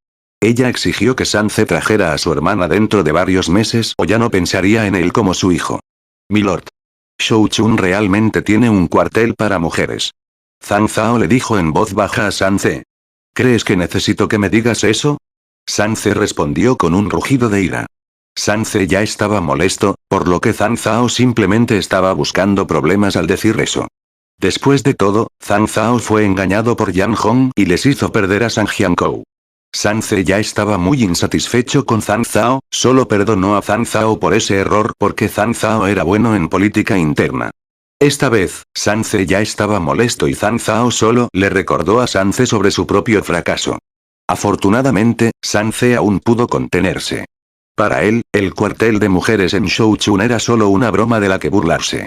Ella exigió que Sanse trajera a su hermana dentro de varios meses o ya no pensaría en él como su hijo. Milord. Shou Chun realmente tiene un cuartel para mujeres. Zhang Zhao le dijo en voz baja a Sanse. ¿Crees que necesito que me digas eso? Sanse respondió con un rugido de ira. Sanse ya estaba molesto, por lo que Zhang Zhao simplemente estaba buscando problemas al decir eso. Después de todo, Zhang Zhao fue engañado por Yang Hong y les hizo perder a San Jiankou. Sanse ya estaba muy insatisfecho con Zhang Zhao, solo perdonó a Zhang Zhao por ese error porque Zhang Zhao era bueno en política interna. Esta vez, Sanse ya estaba molesto y Zhang Zhao solo le recordó a Sanse sobre su propio fracaso. Afortunadamente, Sanse aún pudo contenerse. Para él, el cuartel de mujeres en Shouchun era solo una broma de la que burlarse.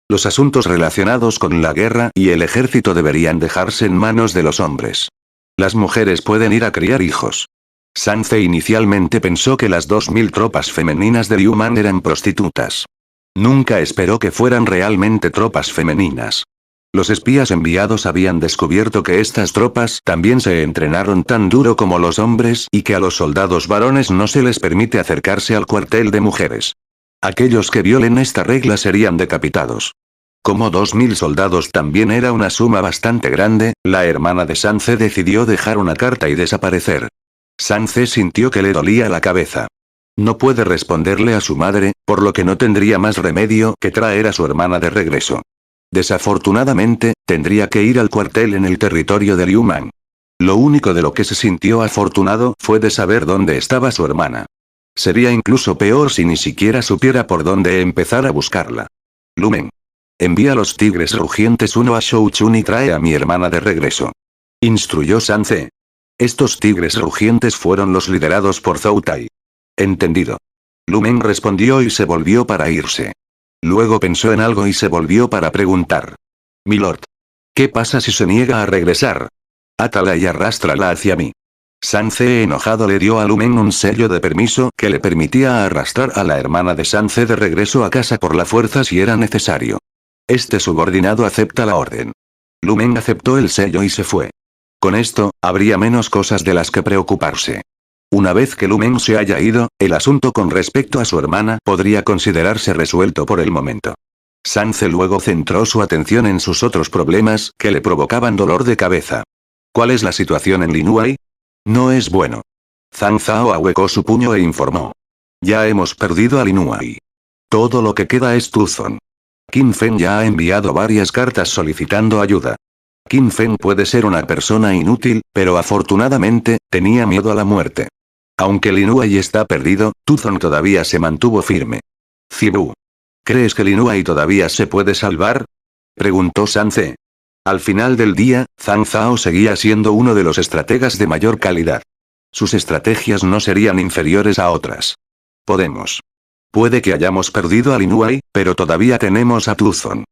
Los asuntos relacionados con la guerra y el ejército deberían dejarse en manos de los hombres. Las mujeres pueden ir a criar hijos. Sanse inicialmente pensó que las 2000 tropas femeninas de Liu Man eran prostitutas. Nunca esperó que fueran realmente tropas femeninas. Los espías enviados habían descubierto que estas tropas también se entrenaron tan duro como los hombres y que a los soldados varones no se les permite acercarse al cuartel de mujeres. Aquellos que violen esta regla serían decapitados. Como 2000 soldados también era una suma bastante grande, la hermana de Sanse decidió dejar una carta y desaparecer. Sanse sintió que le dolía la cabeza. No puede responderle a su madre, por lo que no tendría más remedio que traer a su hermana de regreso. Desafortunadamente, tendría que ir al cuartel en el territorio de Liu Man. Lo único de lo que se sintió afortunado fue de saber dónde estaba su hermana. Sería incluso peor si ni siquiera supiera por dónde empezar a buscarla. Lumen. Envía los tigres rugientes uno a Shouchun y trae a mi hermana de regreso. Instruyó Sanse. Estos tigres rugientes fueron los liderados por Zhou Tai. Entendido. Lumen respondió y se volvió para irse. Luego pensó en algo y se volvió para preguntar. Milord. ¿Qué pasa si se niega a regresar? Átala y arrástrala hacia mí. Sanse enojado le dio a Lumen un sello de permiso que le permitía arrastrar a la hermana de Sanse de regreso a casa por la fuerza si era necesario. Este subordinado acepta la orden. Lumen aceptó el sello y se fue. Con esto, habría menos cosas de las que preocuparse. Una vez que Lumen se haya ido, el asunto con respecto a su hermana podría considerarse resuelto por el momento. Sanse luego centró su atención en sus otros problemas que le provocaban dolor de cabeza. ¿Cuál es la situación en Lin-Huai? No es bueno. Zhang Zhao ahuecó su puño e informó. Ya hemos perdido a Lin-Huai. Todo lo que queda es Tuzon. Qin Feng ya ha enviado varias cartas solicitando ayuda. Qin Feng puede ser una persona inútil, pero afortunadamente, tenía miedo a la muerte. Aunque Lin-Huai está perdido, Tuzon todavía se mantuvo firme. Zibu. ¿Crees que Lin-Huai todavía se puede salvar? Preguntó Sanse. Al final del día, Zhang Zhao seguía siendo uno de los estrategas de mayor calidad. Sus estrategias no serían inferiores a otras. Podemos. Puede que hayamos perdido a Lin-Huai, pero todavía tenemos a Tuzon.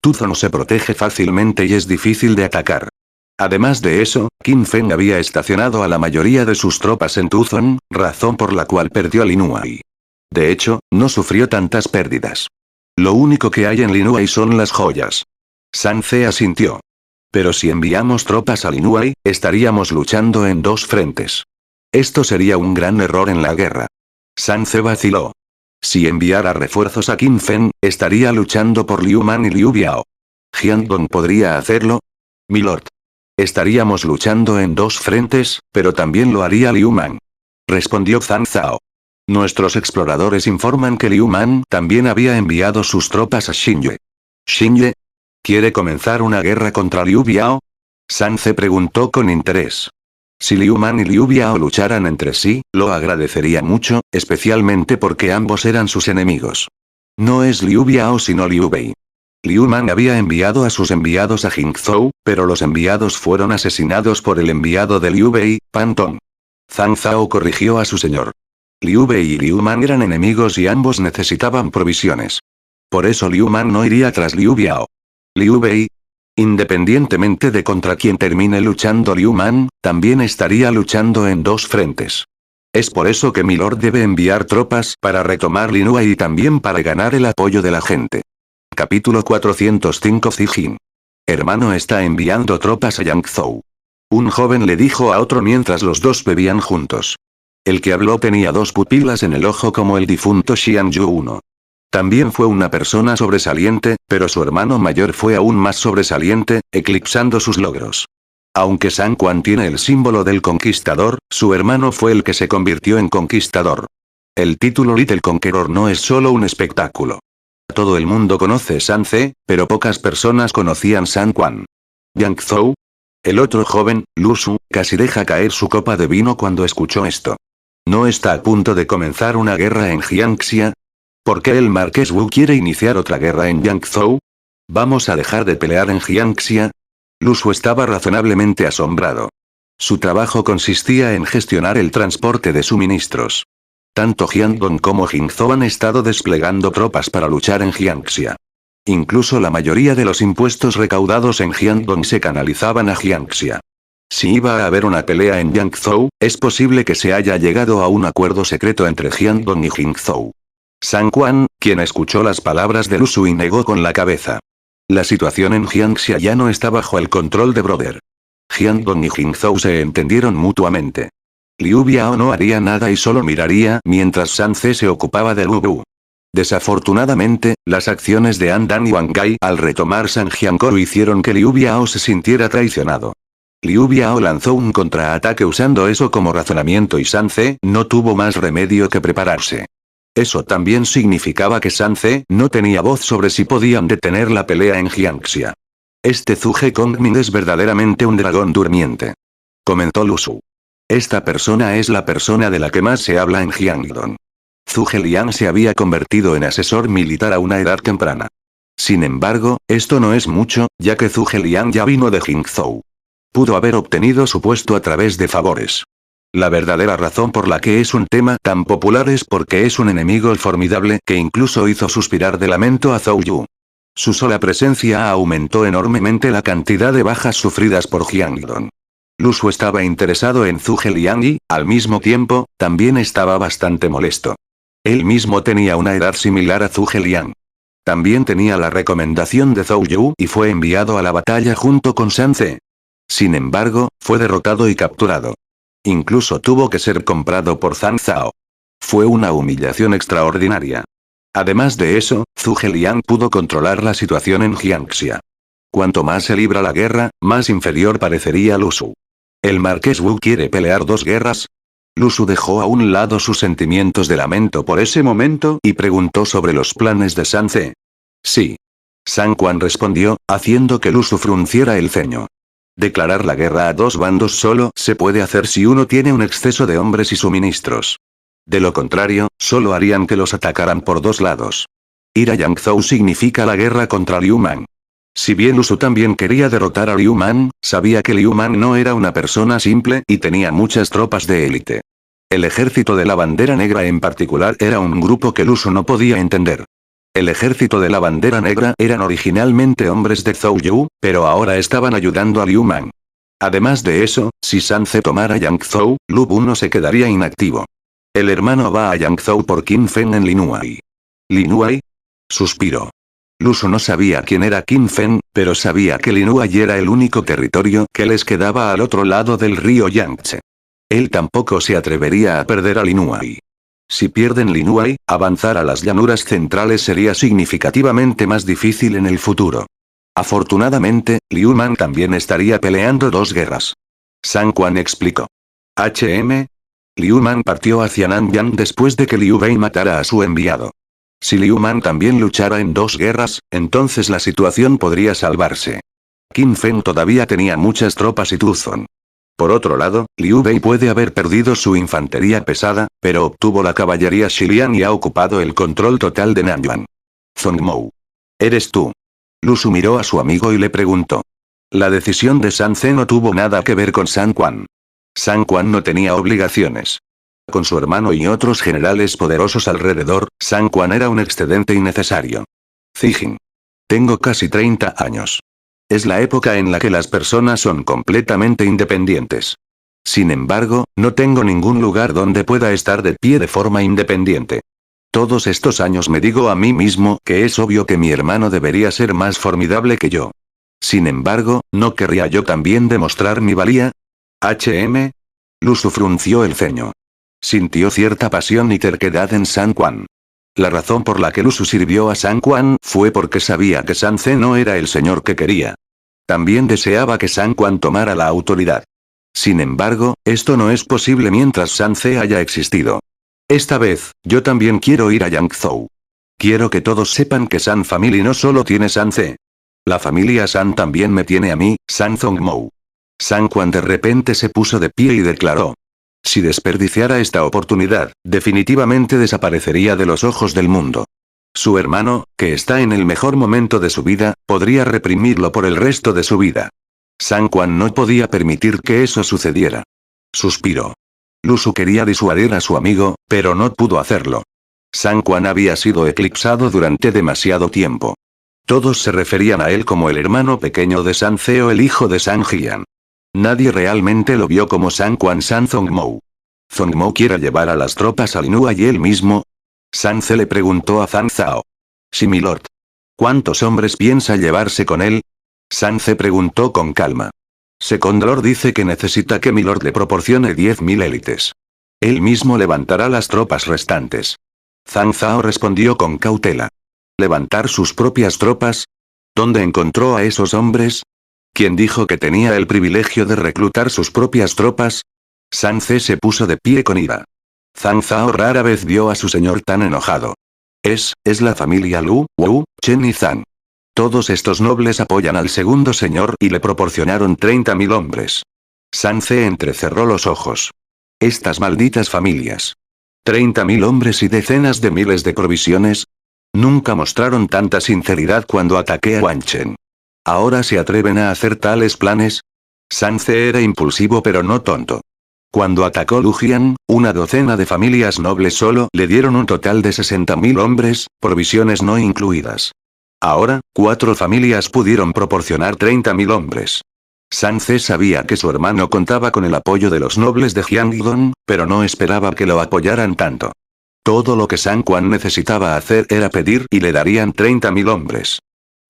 Tuzon se protege fácilmente y es difícil de atacar. Además de eso, Qin Feng había estacionado a la mayoría de sus tropas en Tuzon, razón por la cual perdió a Lin-Huai. De hecho, no sufrió tantas pérdidas. Lo único que hay en Lin-Huai son las joyas. Sanse asintió. Pero si enviamos tropas a Lin-Huai, estaríamos luchando en dos frentes. Esto sería un gran error en la guerra. Sanse vaciló. Si enviara refuerzos a Qin Feng, estaría luchando por Liu Man y Liu Biao. ¿Jiandong podría hacerlo? Milord. Estaríamos luchando en dos frentes, pero también lo haría Liu Man. Respondió Zhang Zhao. Nuestros exploradores informan que Liu Man también había enviado sus tropas a Xinye. ¿Xinye? ¿Quiere comenzar una guerra contra Liu Biao? Sanse preguntó con interés. Si Liu Man y Liu Biao lucharan entre sí, lo agradecería mucho, especialmente porque ambos eran sus enemigos. No es Liu Biao sino Liu Bei. Liu Man había enviado a sus enviados a Jingzhou, pero los enviados fueron asesinados por el enviado de Liu Bei, Pan Tong. Zhang Zhao corrigió a su señor. Liu Bei y Liu Man eran enemigos y ambos necesitaban provisiones. Por eso Liu Man no iría tras Liu Biao. Liu Bei. Independientemente de contra quién termine luchando Liu Man, también estaría luchando en dos frentes. Es por eso que Milord debe enviar tropas para retomar Lin-Huai y también para ganar el apoyo de la gente. Capítulo 405 Zijin. Hermano está enviando tropas a Yangzhou. Un joven le dijo a otro mientras los dos bebían juntos. El que habló tenía dos pupilas en el ojo como el difunto Xian Yu I. También fue una persona sobresaliente, pero su hermano mayor fue aún más sobresaliente, eclipsando sus logros. Aunque San Quan tiene el símbolo del conquistador, su hermano fue el que se convirtió en conquistador. El título Little Conqueror no es solo un espectáculo. Todo el mundo conoce Sanse, pero pocas personas conocían San Quan. Yangzhou. El otro joven, Lu Su, casi deja caer su copa de vino cuando escuchó esto. ¿No está a punto de comenzar una guerra en Jiangxia? ¿Por qué el marqués Wu quiere iniciar otra guerra en Yangzhou? ¿Vamos a dejar de pelear en Jiangxia? Lu Su estaba razonablemente asombrado. Su trabajo consistía en gestionar el transporte de suministros. Tanto Jiangdong como Jingzhou han estado desplegando tropas para luchar en Jiangxia. Incluso la mayoría de los impuestos recaudados en Jiangdong se canalizaban a Jiangxia. Si iba a haber una pelea en Yangzhou, es posible que se haya llegado a un acuerdo secreto entre Jiangdong y Jingzhou. San Quan, quien escuchó las palabras de Lu Su y negó con la cabeza. La situación en Jiangxia ya no está bajo el control de Brother. Jiangdong y Jingzhou se entendieron mutuamente. Liu Biao no haría nada y solo miraría mientras Sanse se ocupaba de Lu Bu. Desafortunadamente, las acciones de Andan y Wang Gai al retomar Sanjiankou hicieron que Liu Biao se sintiera traicionado. Liu Biao lanzó un contraataque usando eso como razonamiento y Sanse no tuvo más remedio que prepararse. Eso también significaba que Sanse no tenía voz sobre si podían detener la pelea en Jiangxia. Este Zhuge Kongming es verdaderamente un dragón durmiente. Comentó Lu Su. Esta persona es la persona de la que más se habla en Jiangdong. Zhuge Liang se había convertido en asesor militar a una edad temprana. Sin embargo, esto no es mucho, ya que Zhuge Liang ya vino de Jingzhou. Pudo haber obtenido su puesto a través de favores. La verdadera razón por la que es un tema tan popular es porque es un enemigo formidable que incluso hizo suspirar de lamento a Zhou Yu. Su sola presencia aumentó enormemente la cantidad de bajas sufridas por Jiangdong. Lu Su estaba interesado en Zhuge Liang y, al mismo tiempo, también estaba bastante molesto. Él mismo tenía una edad similar a Zhuge Liang. También tenía la recomendación de Zhou Yu y fue enviado a la batalla junto con San Ce. Sin embargo, fue derrotado y capturado. Incluso tuvo que ser comprado por Zhang Zhao. Fue una humillación extraordinaria. Además de eso, Zhuge Liang pudo controlar la situación en Jiangxia. Cuanto más se libra la guerra, más inferior parecería Lu Su. ¿El marqués Wu quiere pelear dos guerras? Lu Su dejó a un lado sus sentimientos de lamento por ese momento y preguntó sobre los planes de San Ce. Sí. San Quan respondió, haciendo que Lu Su frunciera el ceño. Declarar la guerra a dos bandos solo se puede hacer si uno tiene un exceso de hombres y suministros. De lo contrario, solo harían que los atacaran por dos lados. Ir a Yangzhou significa la guerra contra Liu Man. Si bien Lu Su también quería derrotar a Liu Man, sabía que Liu Man no era una persona simple y tenía muchas tropas de élite. El ejército de la bandera negra en particular era un grupo que Lu Su no podía entender. El ejército de la bandera negra eran originalmente hombres de Zhou Yu, pero ahora estaban ayudando a Liu Man. Además de eso, si San Ce tomara Yangzhou, Lu Bu no se quedaría inactivo. El hermano va a Yangzhou por Qin Fen en Linuai. ¿Linuai? Suspiró. Lu Su no sabía quién era Qin Fen, pero sabía que Linuai era el único territorio que les quedaba al otro lado del río Yangtze. Él tampoco se atrevería a perder a Linuai. Si pierden Linuai, avanzar a las llanuras centrales sería significativamente más difícil en el futuro. Afortunadamente, Liu Man también estaría peleando dos guerras. San Quan explicó. Liu Man partió hacia Nanyang después de que Liu Bei matara a su enviado. Si Liu Man también luchara en dos guerras, entonces la situación podría salvarse. Qin Fen todavía tenía muchas tropas y Tuzon. Por otro lado, Liu Bei puede haber perdido su infantería pesada, pero obtuvo la caballería Xiliang y ha ocupado el control total de Nanyang. Zhongmou. ¿Eres tú? Lu Su miró a su amigo y le preguntó. La decisión de San Ce no tuvo nada que ver con San Quan. San Quan no tenía obligaciones. Con su hermano y otros generales poderosos alrededor, San Quan era un excedente innecesario. Zijin. Tengo casi 30 años. Es la época en la que las personas son completamente independientes. Sin embargo, no tengo ningún lugar donde pueda estar de pie de forma independiente. Todos estos años me digo a mí mismo que es obvio que mi hermano debería ser más formidable que yo. Sin embargo, ¿no querría yo también demostrar mi valía? Lu Su frunció el ceño. Sintió cierta pasión y terquedad en San Quan. La razón por la que Lu Su sirvió a San Quan fue porque sabía que San Ce no era el señor que quería. También deseaba que San Quan tomara la autoridad. Sin embargo, esto no es posible mientras San Ce haya existido. Esta vez, yo también quiero ir a Yangzhou. Quiero que todos sepan que San Family no solo tiene San Ce. La familia San también me tiene a mí, San Zhongmou. San Quan de repente se puso de pie y declaró. Si desperdiciara esta oportunidad, definitivamente desaparecería de los ojos del mundo. Su hermano, que está en el mejor momento de su vida, podría reprimirlo por el resto de su vida. San Quan no podía permitir que eso sucediera. Suspiró. Lu Su quería disuadir a su amigo, pero no pudo hacerlo. San Quan había sido eclipsado durante demasiado tiempo. Todos se referían a él como el hermano pequeño de San Ce o el hijo de San Jian. Nadie realmente lo vio como San Quan San Zhongmou. ¿Zhongmou quiere llevar a las tropas a Linuai él mismo? San Ce le preguntó a Zhang Zhao. Sí, milord. ¿Cuántos hombres piensa llevarse con él? San Ce preguntó con calma. Secondlord dice que necesita que milord le proporcione 10.000 élites. Él mismo levantará las tropas restantes. Zhang Zhao respondió con cautela. ¿Levantar sus propias tropas? ¿Dónde encontró a esos hombres? ¿Quién dijo que tenía el privilegio de reclutar sus propias tropas? San Ce se puso de pie con ira. Zhang Zhao rara vez vio a su señor tan enojado. Es la familia Lu, Wu, Chen y Zhang. Todos estos nobles apoyan al segundo señor y le proporcionaron 30.000 hombres. San Ce entrecerró los ojos. Estas malditas familias. 30.000 hombres y decenas de miles de provisiones. Nunca mostraron tanta sinceridad cuando ataqué a Wanchen. ¿Ahora se atreven a hacer tales planes? San Ce era impulsivo pero no tonto. Cuando atacó Lujian, una docena de familias nobles solo le dieron un total de 60.000 hombres, provisiones no incluidas. Ahora, 4 familias pudieron proporcionar 30.000 hombres. Sanze sabía que su hermano contaba con el apoyo de los nobles de Jiangdong, pero no esperaba que lo apoyaran tanto. Todo lo que San Quan necesitaba hacer era pedir y le darían 30.000 hombres.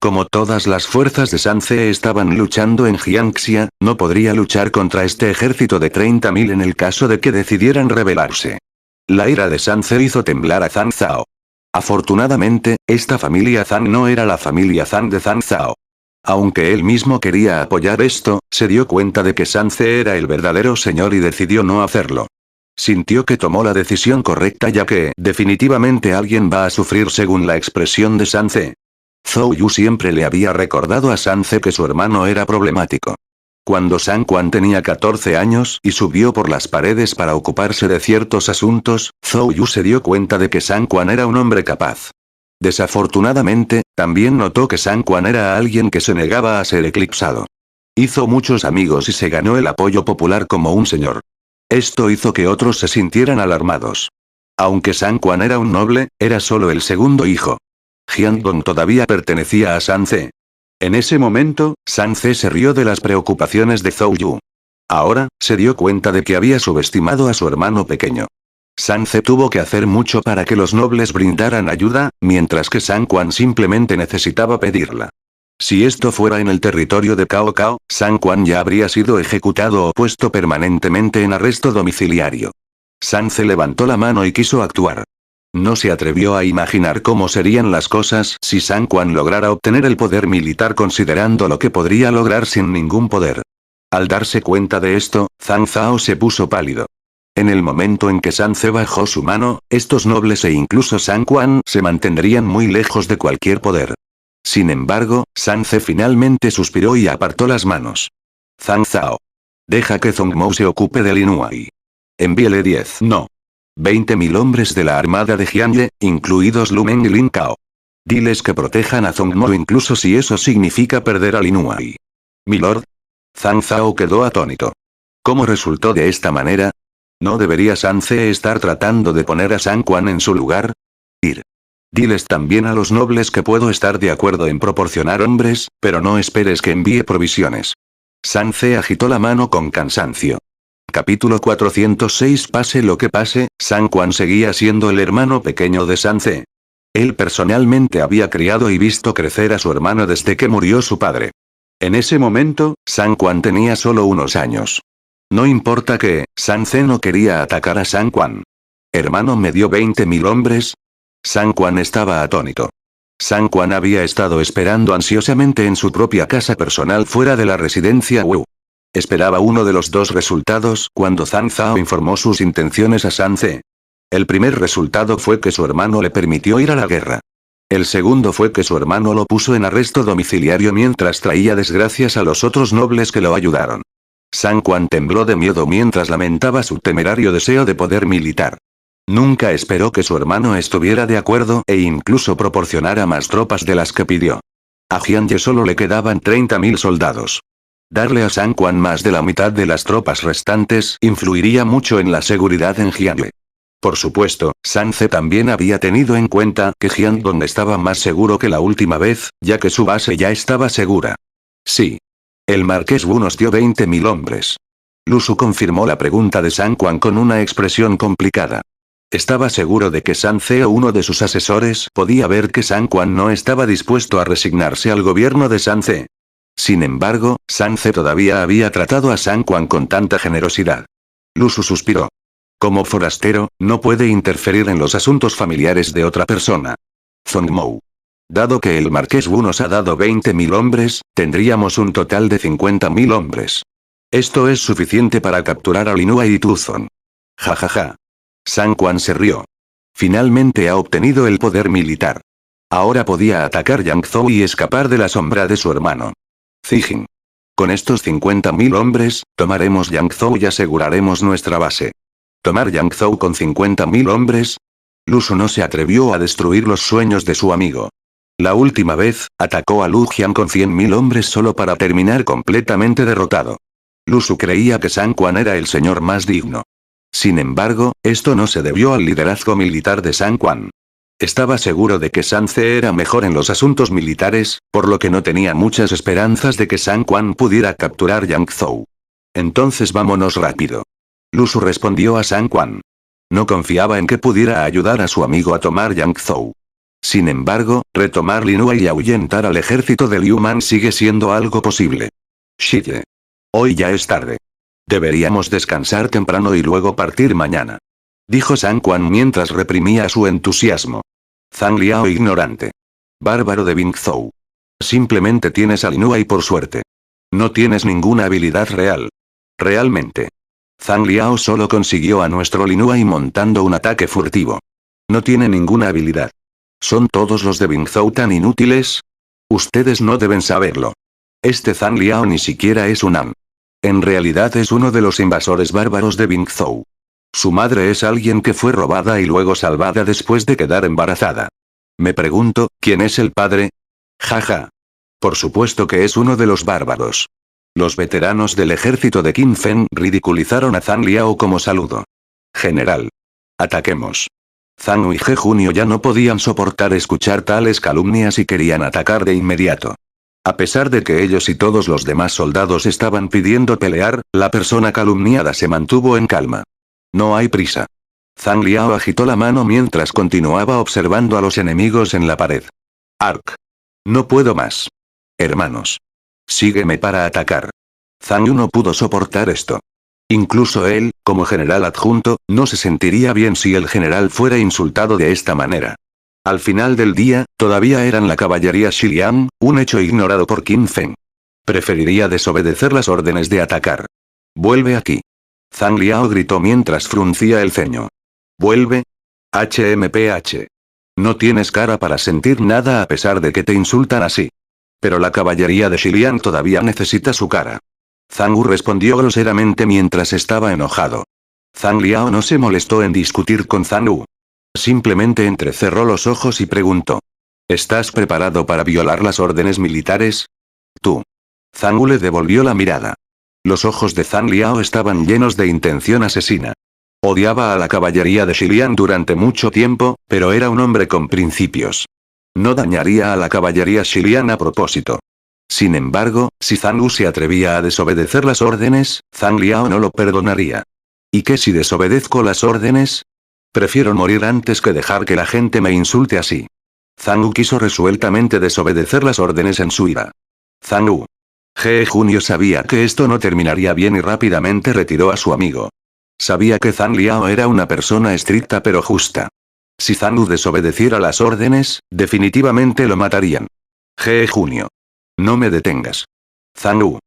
Como todas las fuerzas de Sanze estaban luchando en Jiangxia, no podría luchar contra este ejército de 30.000 en el caso de que decidieran rebelarse. La ira de Sanze hizo temblar a Zhang Zhao. Afortunadamente, esta familia Zhang no era la familia Zhang de Zhang Zhao. Aunque él mismo quería apoyar esto, se dio cuenta de que Sanze era el verdadero señor y decidió no hacerlo. Sintió que tomó la decisión correcta ya que, definitivamente alguien va a sufrir según la expresión de Sanze. Zhou Yu siempre le había recordado a Sanze que su hermano era problemático. Cuando San Quan tenía 14 años y subió por las paredes para ocuparse de ciertos asuntos, Zhou Yu se dio cuenta de que San Quan era un hombre capaz. Desafortunadamente, también notó que San Quan era alguien que se negaba a ser eclipsado. Hizo muchos amigos y se ganó el apoyo popular como un señor. Esto hizo que otros se sintieran alarmados. Aunque San Quan era un noble, era solo el segundo hijo. Jiangdong todavía pertenecía a Sanze. En ese momento, Sanze se rió de las preocupaciones de Zhou Yu. Ahora, se dio cuenta de que había subestimado a su hermano pequeño. Sanze tuvo que hacer mucho para que los nobles brindaran ayuda, mientras que San Quan simplemente necesitaba pedirla. Si esto fuera en el territorio de Cao Cao, San Quan ya habría sido ejecutado o puesto permanentemente en arresto domiciliario. Sanze levantó la mano y quiso actuar. No se atrevió a imaginar cómo serían las cosas si San Quan lograra obtener el poder militar considerando lo que podría lograr sin ningún poder. Al darse cuenta de esto, Zhang Zhao se puso pálido. En el momento en que Sanze bajó su mano, estos nobles e incluso San Quan se mantendrían muy lejos de cualquier poder. Sin embargo, Sanze finalmente suspiró y apartó las manos. Zhang Zhao. Deja que Zhongmou se ocupe de Lin Huai. Envíele 20.000 hombres de la armada de Jianye, incluidos Lu Meng y Lin Cao. Diles que protejan a Zhongmou incluso si eso significa perder a Lin Huai. Milord. Zhang Zhao quedó atónito. ¿Cómo resultó de esta manera? ¿No debería Sanze estar tratando de poner a San Quan en su lugar? Diles también a los nobles que puedo estar de acuerdo en proporcionar hombres, pero no esperes que envíe provisiones. Sanze agitó la mano con cansancio. Capítulo 406. Pase lo que pase, San Quan seguía siendo el hermano pequeño de Sanze. Él personalmente había criado y visto crecer a su hermano desde que murió su padre. En ese momento, San Quan tenía solo unos años. No importa que, Sanze no quería atacar a San Quan. ¿Hermano me dio 20.000 hombres? San Quan estaba atónito. San Quan había estado esperando ansiosamente en su propia casa personal fuera de la residencia Wu. Esperaba uno de los dos resultados cuando Zhang Zhao informó sus intenciones a Sanze. El primer resultado fue que su hermano le permitió ir a la guerra. El segundo fue que su hermano lo puso en arresto domiciliario mientras traía desgracias a los otros nobles que lo ayudaron. San Quan tembló de miedo mientras lamentaba su temerario deseo de poder militar. Nunca esperó que su hermano estuviera de acuerdo e incluso proporcionara más tropas de las que pidió. A Jianye solo le quedaban 30.000 soldados. Darle a San Quan más de la mitad de las tropas restantes influiría mucho en la seguridad en Jianye. Por supuesto, Sanze también había tenido en cuenta que Jiangdong estaba más seguro que la última vez, ya que su base ya estaba segura. Sí. El marqués Wu nos dio 20.000 hombres. Lu Su confirmó la pregunta de San Quan con una expresión complicada. Estaba seguro de que Sanze o uno de sus asesores podía ver que San Quan no estaba dispuesto a resignarse al gobierno de Sanze. Sin embargo, Sanze todavía había tratado a San Quan con tanta generosidad. Lu Su suspiró. Como forastero, no puede interferir en los asuntos familiares de otra persona. Zhongmou. Dado que el marqués Wu nos ha dado 20.000 hombres, tendríamos un total de 50.000 hombres. Esto es suficiente para capturar a Lin Huai y Tuzon. Jajaja. San Quan se rió. Finalmente ha obtenido el poder militar. Ahora podía atacar Yangzhou y escapar de la sombra de su hermano. Zijin. Con estos 50.000 hombres, tomaremos Yangzhou y aseguraremos nuestra base. ¿Tomar Yangzhou con 50.000 hombres? Lu Su no se atrevió a destruir los sueños de su amigo. La última vez, atacó a Lujian con 100.000 hombres solo para terminar completamente derrotado. Lu Su creía que San Quan era el señor más digno. Sin embargo, esto no se debió al liderazgo militar de San Quan. Estaba seguro de que San Ce era mejor en los asuntos militares, por lo que no tenía muchas esperanzas de que San Quan pudiera capturar Yangzhou. Entonces vámonos rápido. Lu Su respondió a San Quan. No confiaba en que pudiera ayudar a su amigo a tomar Yangzhou. Sin embargo, retomar Lin-Hua y ahuyentar al ejército de Liu Man sigue siendo algo posible. Shiye. Hoy ya es tarde. Deberíamos descansar temprano y luego partir mañana. Dijo San Quan mientras reprimía su entusiasmo. Zhang Liao ignorante. Bárbaro de Bingzhou. Simplemente tienes a Lin-Hua y por suerte. No tienes ninguna habilidad real. Realmente. Zhang Liao solo consiguió a nuestro Lin-Hua y montando un ataque furtivo. No tiene ninguna habilidad. ¿Son todos los de Bingzhou tan inútiles? Ustedes no deben saberlo. Este Zhang Liao ni siquiera es un Am. En realidad es uno de los invasores bárbaros de Bingzhou. Su madre es alguien que fue robada y luego salvada después de quedar embarazada. Me pregunto, ¿quién es el padre? Jaja. Por supuesto que es uno de los bárbaros. Los veteranos del ejército de Qin Feng ridiculizaron a Zhang Liao como saludo. General. Ataquemos. Zhang Wu y He Junio ya no podían soportar escuchar tales calumnias y querían atacar de inmediato. A pesar de que ellos y todos los demás soldados estaban pidiendo pelear, la persona calumniada se mantuvo en calma. No hay prisa. Zhang Liao agitó la mano mientras continuaba observando a los enemigos en la pared. Ark. No puedo más. Hermanos. Sígueme para atacar. Zhang Yu no pudo soportar esto. Incluso él, como general adjunto, no se sentiría bien si el general fuera insultado de esta manera. Al final del día, todavía eran la caballería Xiliang, un hecho ignorado por Qin Feng. Preferiría desobedecer las órdenes de atacar. Vuelve aquí. Zhang Liao gritó mientras fruncía el ceño. Vuelve. HMPH. No tienes cara para sentir nada a pesar de que te insultan así. Pero la caballería de Xiliang todavía necesita su cara. Zhang Wu respondió groseramente mientras estaba enojado. Zhang Liao no se molestó en discutir con Zhang Wu. Simplemente entrecerró los ojos y preguntó. ¿Estás preparado para violar las órdenes militares? Tú. Zhang Wu le devolvió la mirada. Los ojos de Zhang Liao estaban llenos de intención asesina. Odiaba a la caballería de Xiliang durante mucho tiempo, pero era un hombre con principios. No dañaría a la caballería Xiliang a propósito. Sin embargo, si Zhang Wu se atrevía a desobedecer las órdenes, Zhang Liao no lo perdonaría. ¿Y qué si desobedezco las órdenes? Prefiero morir antes que dejar que la gente me insulte así. Zhang Wu quiso resueltamente desobedecer las órdenes en su ira. Zhang Wu. He Junio sabía que esto no terminaría bien y rápidamente retiró a su amigo. Sabía que Zhang Liao era una persona estricta pero justa. Si Zhang Wu desobedeciera las órdenes, definitivamente lo matarían. He Junio. No me detengas. Zhang Wu.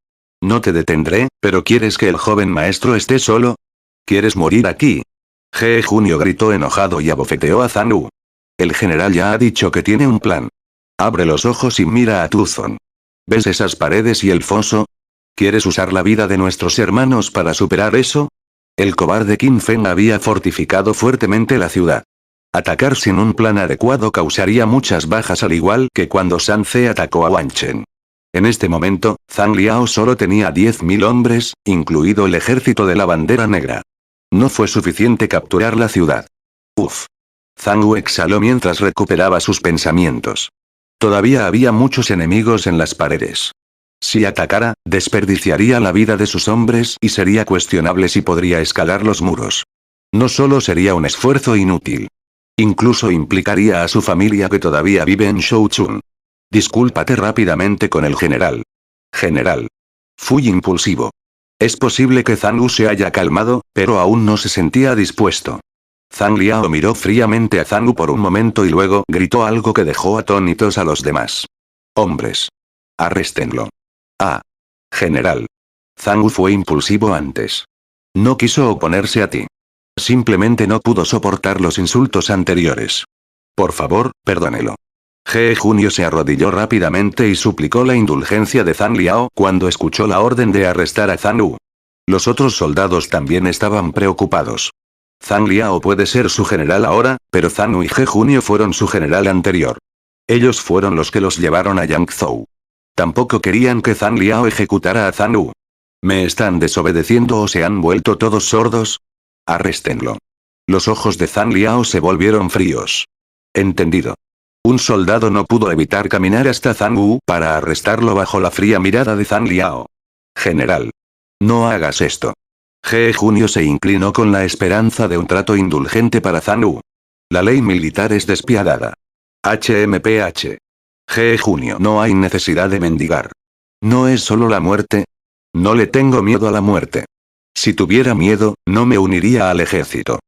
No te detendré, pero ¿quieres que el joven maestro esté solo? ¿Quieres morir aquí? He Junio gritó enojado y abofeteó a Zhang Wu. El general ya ha dicho que tiene un plan. Abre los ojos y mira a Tuzon. ¿Ves esas paredes y el foso? ¿Quieres usar la vida de nuestros hermanos para superar eso? El cobarde Qin Feng había fortificado fuertemente la ciudad. Atacar sin un plan adecuado causaría muchas bajas al igual que cuando San Ce atacó a Wanchen. En este momento, Zhang Liao solo tenía 10.000 hombres, incluido el ejército de la bandera negra. No fue suficiente capturar la ciudad. Uf. Zhang Wu exhaló mientras recuperaba sus pensamientos. Todavía había muchos enemigos en las paredes. Si atacara, desperdiciaría la vida de sus hombres y sería cuestionable si podría escalar los muros. No solo sería un esfuerzo inútil. Incluso implicaría a su familia que todavía vive en Shouchun. Discúlpate rápidamente con el general. General. Fui impulsivo. Es posible que Zhang Wu se haya calmado, pero aún no se sentía dispuesto. Zhang Liao miró fríamente a Zhang Wu por un momento y luego gritó algo que dejó atónitos a los demás. Hombres. Arréstenlo. Ah. General. Zhang Wu fue impulsivo antes. No quiso oponerse a ti. Simplemente no pudo soportar los insultos anteriores. Por favor, perdónelo. He Junio se arrodilló rápidamente y suplicó la indulgencia de Zhang Liao cuando escuchó la orden de arrestar a Zhang Wu. Los otros soldados también estaban preocupados. Zhang Liao puede ser su general ahora, pero Zhang Wu y He Junio fueron su general anterior. Ellos fueron los que los llevaron a Yangzhou. Tampoco querían que Zhang Liao ejecutara a Zhang Wu. ¿Me están desobedeciendo o se han vuelto todos sordos? Arréstenlo. Los ojos de Zhang Liao se volvieron fríos. Entendido. Un soldado no pudo evitar caminar hasta Zhang Wu para arrestarlo bajo la fría mirada de Zhang Liao. General. No hagas esto. Ge Junio se inclinó con la esperanza de un trato indulgente para Zhang Wu. La ley militar es despiadada. HMPH. Ge Junio. No hay necesidad de mendigar. ¿No es solo la muerte? No le tengo miedo a la muerte. Si tuviera miedo, no me uniría al ejército.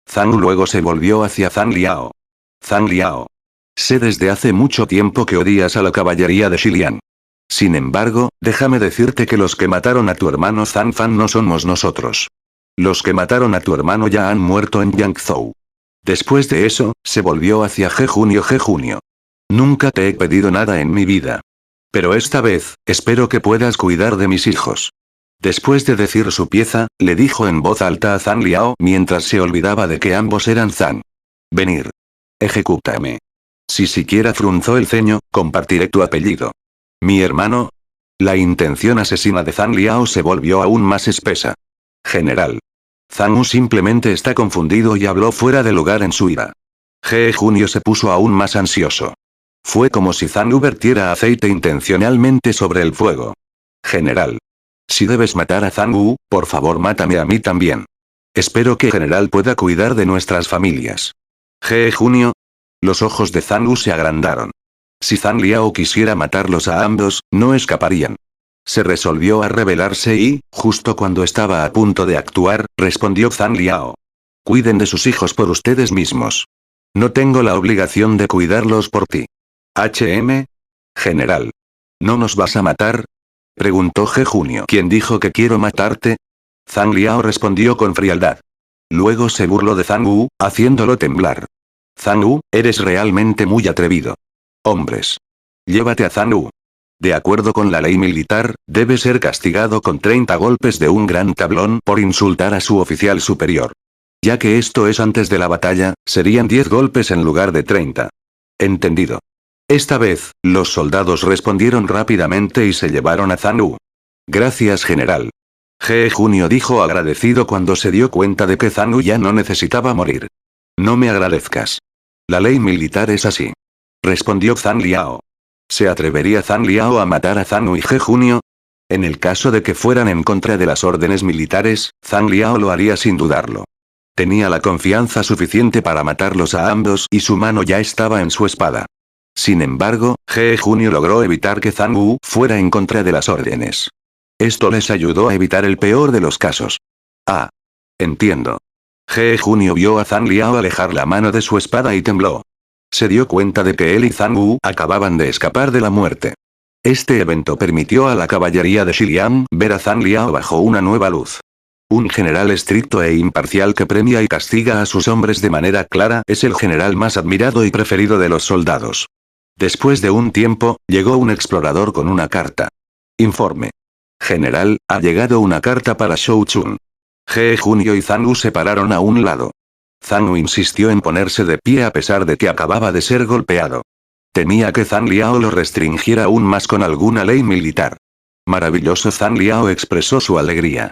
Zhang Wu luego se volvió hacia Zhang Liao. Zhang Liao. Sé desde hace mucho tiempo que odias a la caballería de Xiliang. Sin embargo, déjame decirte que los que mataron a tu hermano Zhang Fan no somos nosotros. Los que mataron a tu hermano ya han muerto en Yangzhou. Después de eso, se volvió hacia Ge Junio. Ge Junio. Nunca te he pedido nada en mi vida. Pero esta vez, espero que puedas cuidar de mis hijos. Después de decir su pieza, le dijo en voz alta a Zhang Liao mientras se olvidaba de que ambos eran Zhang. Venir. Ejecútame. Si siquiera frunzó el ceño, compartiré tu apellido. ¿Mi hermano? La intención asesina de Zhang Liao se volvió aún más espesa. General. Zhang Wu simplemente está confundido y habló fuera de lugar en su ira. Ge Junio se puso aún más ansioso. Fue como si Zhang Wu vertiera aceite intencionalmente sobre el fuego. General. Si debes matar a Zhang Wu, por favor mátame a mí también. Espero que General pueda cuidar de nuestras familias. Ge Junio. Los ojos de Zhang Wu se agrandaron. Si Zhang Liao quisiera matarlos a ambos, no escaparían. Se resolvió a rebelarse y, justo cuando estaba a punto de actuar, respondió Zhang Liao. Cuiden de sus hijos por ustedes mismos. No tengo la obligación de cuidarlos por ti. General. ¿No nos vas a matar? Preguntó Ge Junio. ¿Quién dijo que quiero matarte? Zhang Liao respondió con frialdad. Luego se burló de Zhang Wu, haciéndolo temblar. Zhang Wu, eres realmente muy atrevido. Hombres. Llévate a Zhang Wu. De acuerdo con la ley militar, debe ser castigado con 30 golpes de un gran tablón por insultar a su oficial superior. Ya que esto es antes de la batalla, serían 10 golpes en lugar de 30. Entendido. Esta vez, los soldados respondieron rápidamente y se llevaron a Zhang Wu. Gracias, general. Ge Junio dijo agradecido cuando se dio cuenta de que Zhang Wu ya no necesitaba morir. No me agradezcas. La ley militar es así. Respondió Zhang Liao. ¿Se atrevería Zhang Liao a matar a Zhang Wu y Ge Junio? En el caso de que fueran en contra de las órdenes militares, Zhang Liao lo haría sin dudarlo. Tenía la confianza suficiente para matarlos a ambos y su mano ya estaba en su espada. Sin embargo, Ge Junio logró evitar que Zhang Wu fuera en contra de las órdenes. Esto les ayudó a evitar el peor de los casos. Ah. Entiendo. Ge Junio vio a Zhang Liao alejar la mano de su espada y tembló. Se dio cuenta de que él y Zhang Wu acababan de escapar de la muerte. Este evento permitió a la caballería de Xiliang ver a Zhang Liao bajo una nueva luz. Un general estricto e imparcial que premia y castiga a sus hombres de manera clara es el general más admirado y preferido de los soldados. Después de un tiempo, llegó un explorador con una carta. Informe. General, ha llegado una carta para Shou Chun. Ge Junio y Zhang Wu se pararon a un lado. Zhang Wu insistió en ponerse de pie a pesar de que acababa de ser golpeado. Temía que Zhang Liao lo restringiera aún más con alguna ley militar. Maravilloso. Zhang Liao expresó su alegría.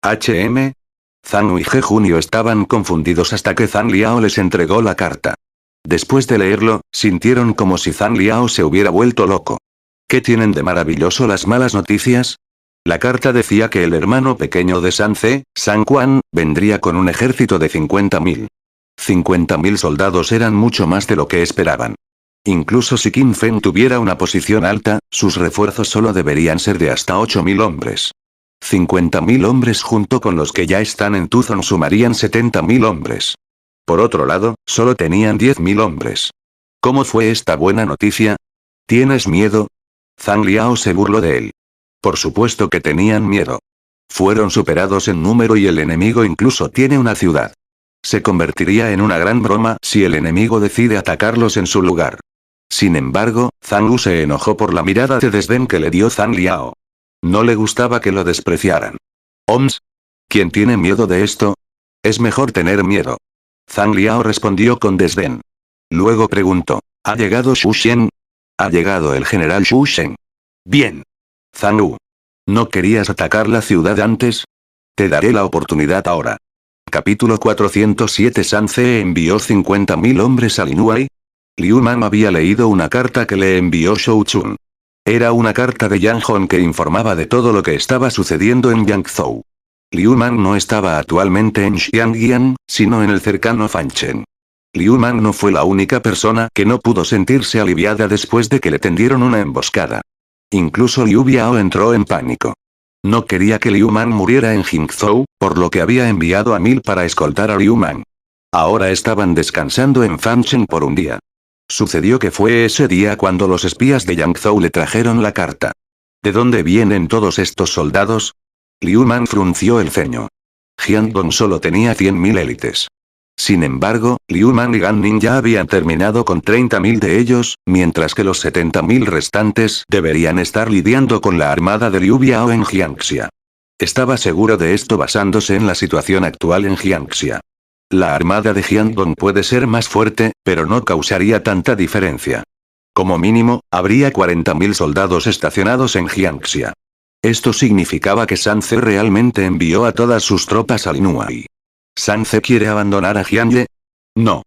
Zhang Wu y Ge Junio estaban confundidos hasta que Zhang Liao les entregó la carta. Después de leerlo, sintieron como si Zhang Liao se hubiera vuelto loco. ¿Qué tienen de maravilloso las malas noticias? La carta decía que el hermano pequeño de San Ce, San Quan, vendría con un ejército de 50.000. 50.000 soldados eran mucho más de lo que esperaban. Incluso si Qin Feng tuviera una posición alta, sus refuerzos solo deberían ser de hasta 8.000 hombres. 50.000 hombres junto con los que ya están en Tuzon sumarían 70.000 hombres. Por otro lado, solo tenían 10.000 hombres. ¿Cómo fue esta buena noticia? ¿Tienes miedo? Zhang Liao se burló de él. Por supuesto que tenían miedo. Fueron superados en número y el enemigo incluso tiene una ciudad. Se convertiría en una gran broma si el enemigo decide atacarlos en su lugar. Sin embargo, Zhang Wu se enojó por la mirada de desdén que le dio Zhang Liao. No le gustaba que lo despreciaran. ¿Oms? ¿Quién tiene miedo de esto? Es mejor tener miedo. Zhang Liao respondió con desdén. Luego preguntó, ¿ha llegado Xu Shen? Ha llegado el general Xu Shen. Bien. Zhang Wu. ¿No querías atacar la ciudad antes? Te daré la oportunidad ahora. Capítulo 407. Sun Ce envió 50.000 hombres a Lin Wei. Liu Man había leído una carta que le envió Shou Chun. Era una carta de Yang Hong que informaba de todo lo que estaba sucediendo en Yangzhou. Liu Man no estaba actualmente en Xiangyan, sino en el cercano Fanchen. Liu Man no fue la única persona que no pudo sentirse aliviada después de que le tendieron una emboscada. Incluso Liu Biao entró en pánico. No quería que Liu Man muriera en Jingzhou, por lo que había enviado a 1000 para escoltar a Liu Man. Ahora estaban descansando en Fanchen por un día. Sucedió que fue ese día cuando los espías de Yangzhou le trajeron la carta. ¿De dónde vienen todos estos soldados? Liu Man frunció el ceño. Jiangdong solo tenía 100.000 élites. Sin embargo, Liu Man y Gan Ning ya habían terminado con 30.000 de ellos, mientras que los 70.000 restantes deberían estar lidiando con la armada de Liu Biao en Jiangxia. Estaba seguro de esto basándose en la situación actual en Jiangxia. La armada de Jiangdong puede ser más fuerte, pero no causaría tanta diferencia. Como mínimo, habría 40.000 soldados estacionados en Jiangxia. Esto significaba que Sun Ce realmente envió a todas sus tropas a Lin Wei. ¿Sun Ce quiere abandonar a Jianye? No.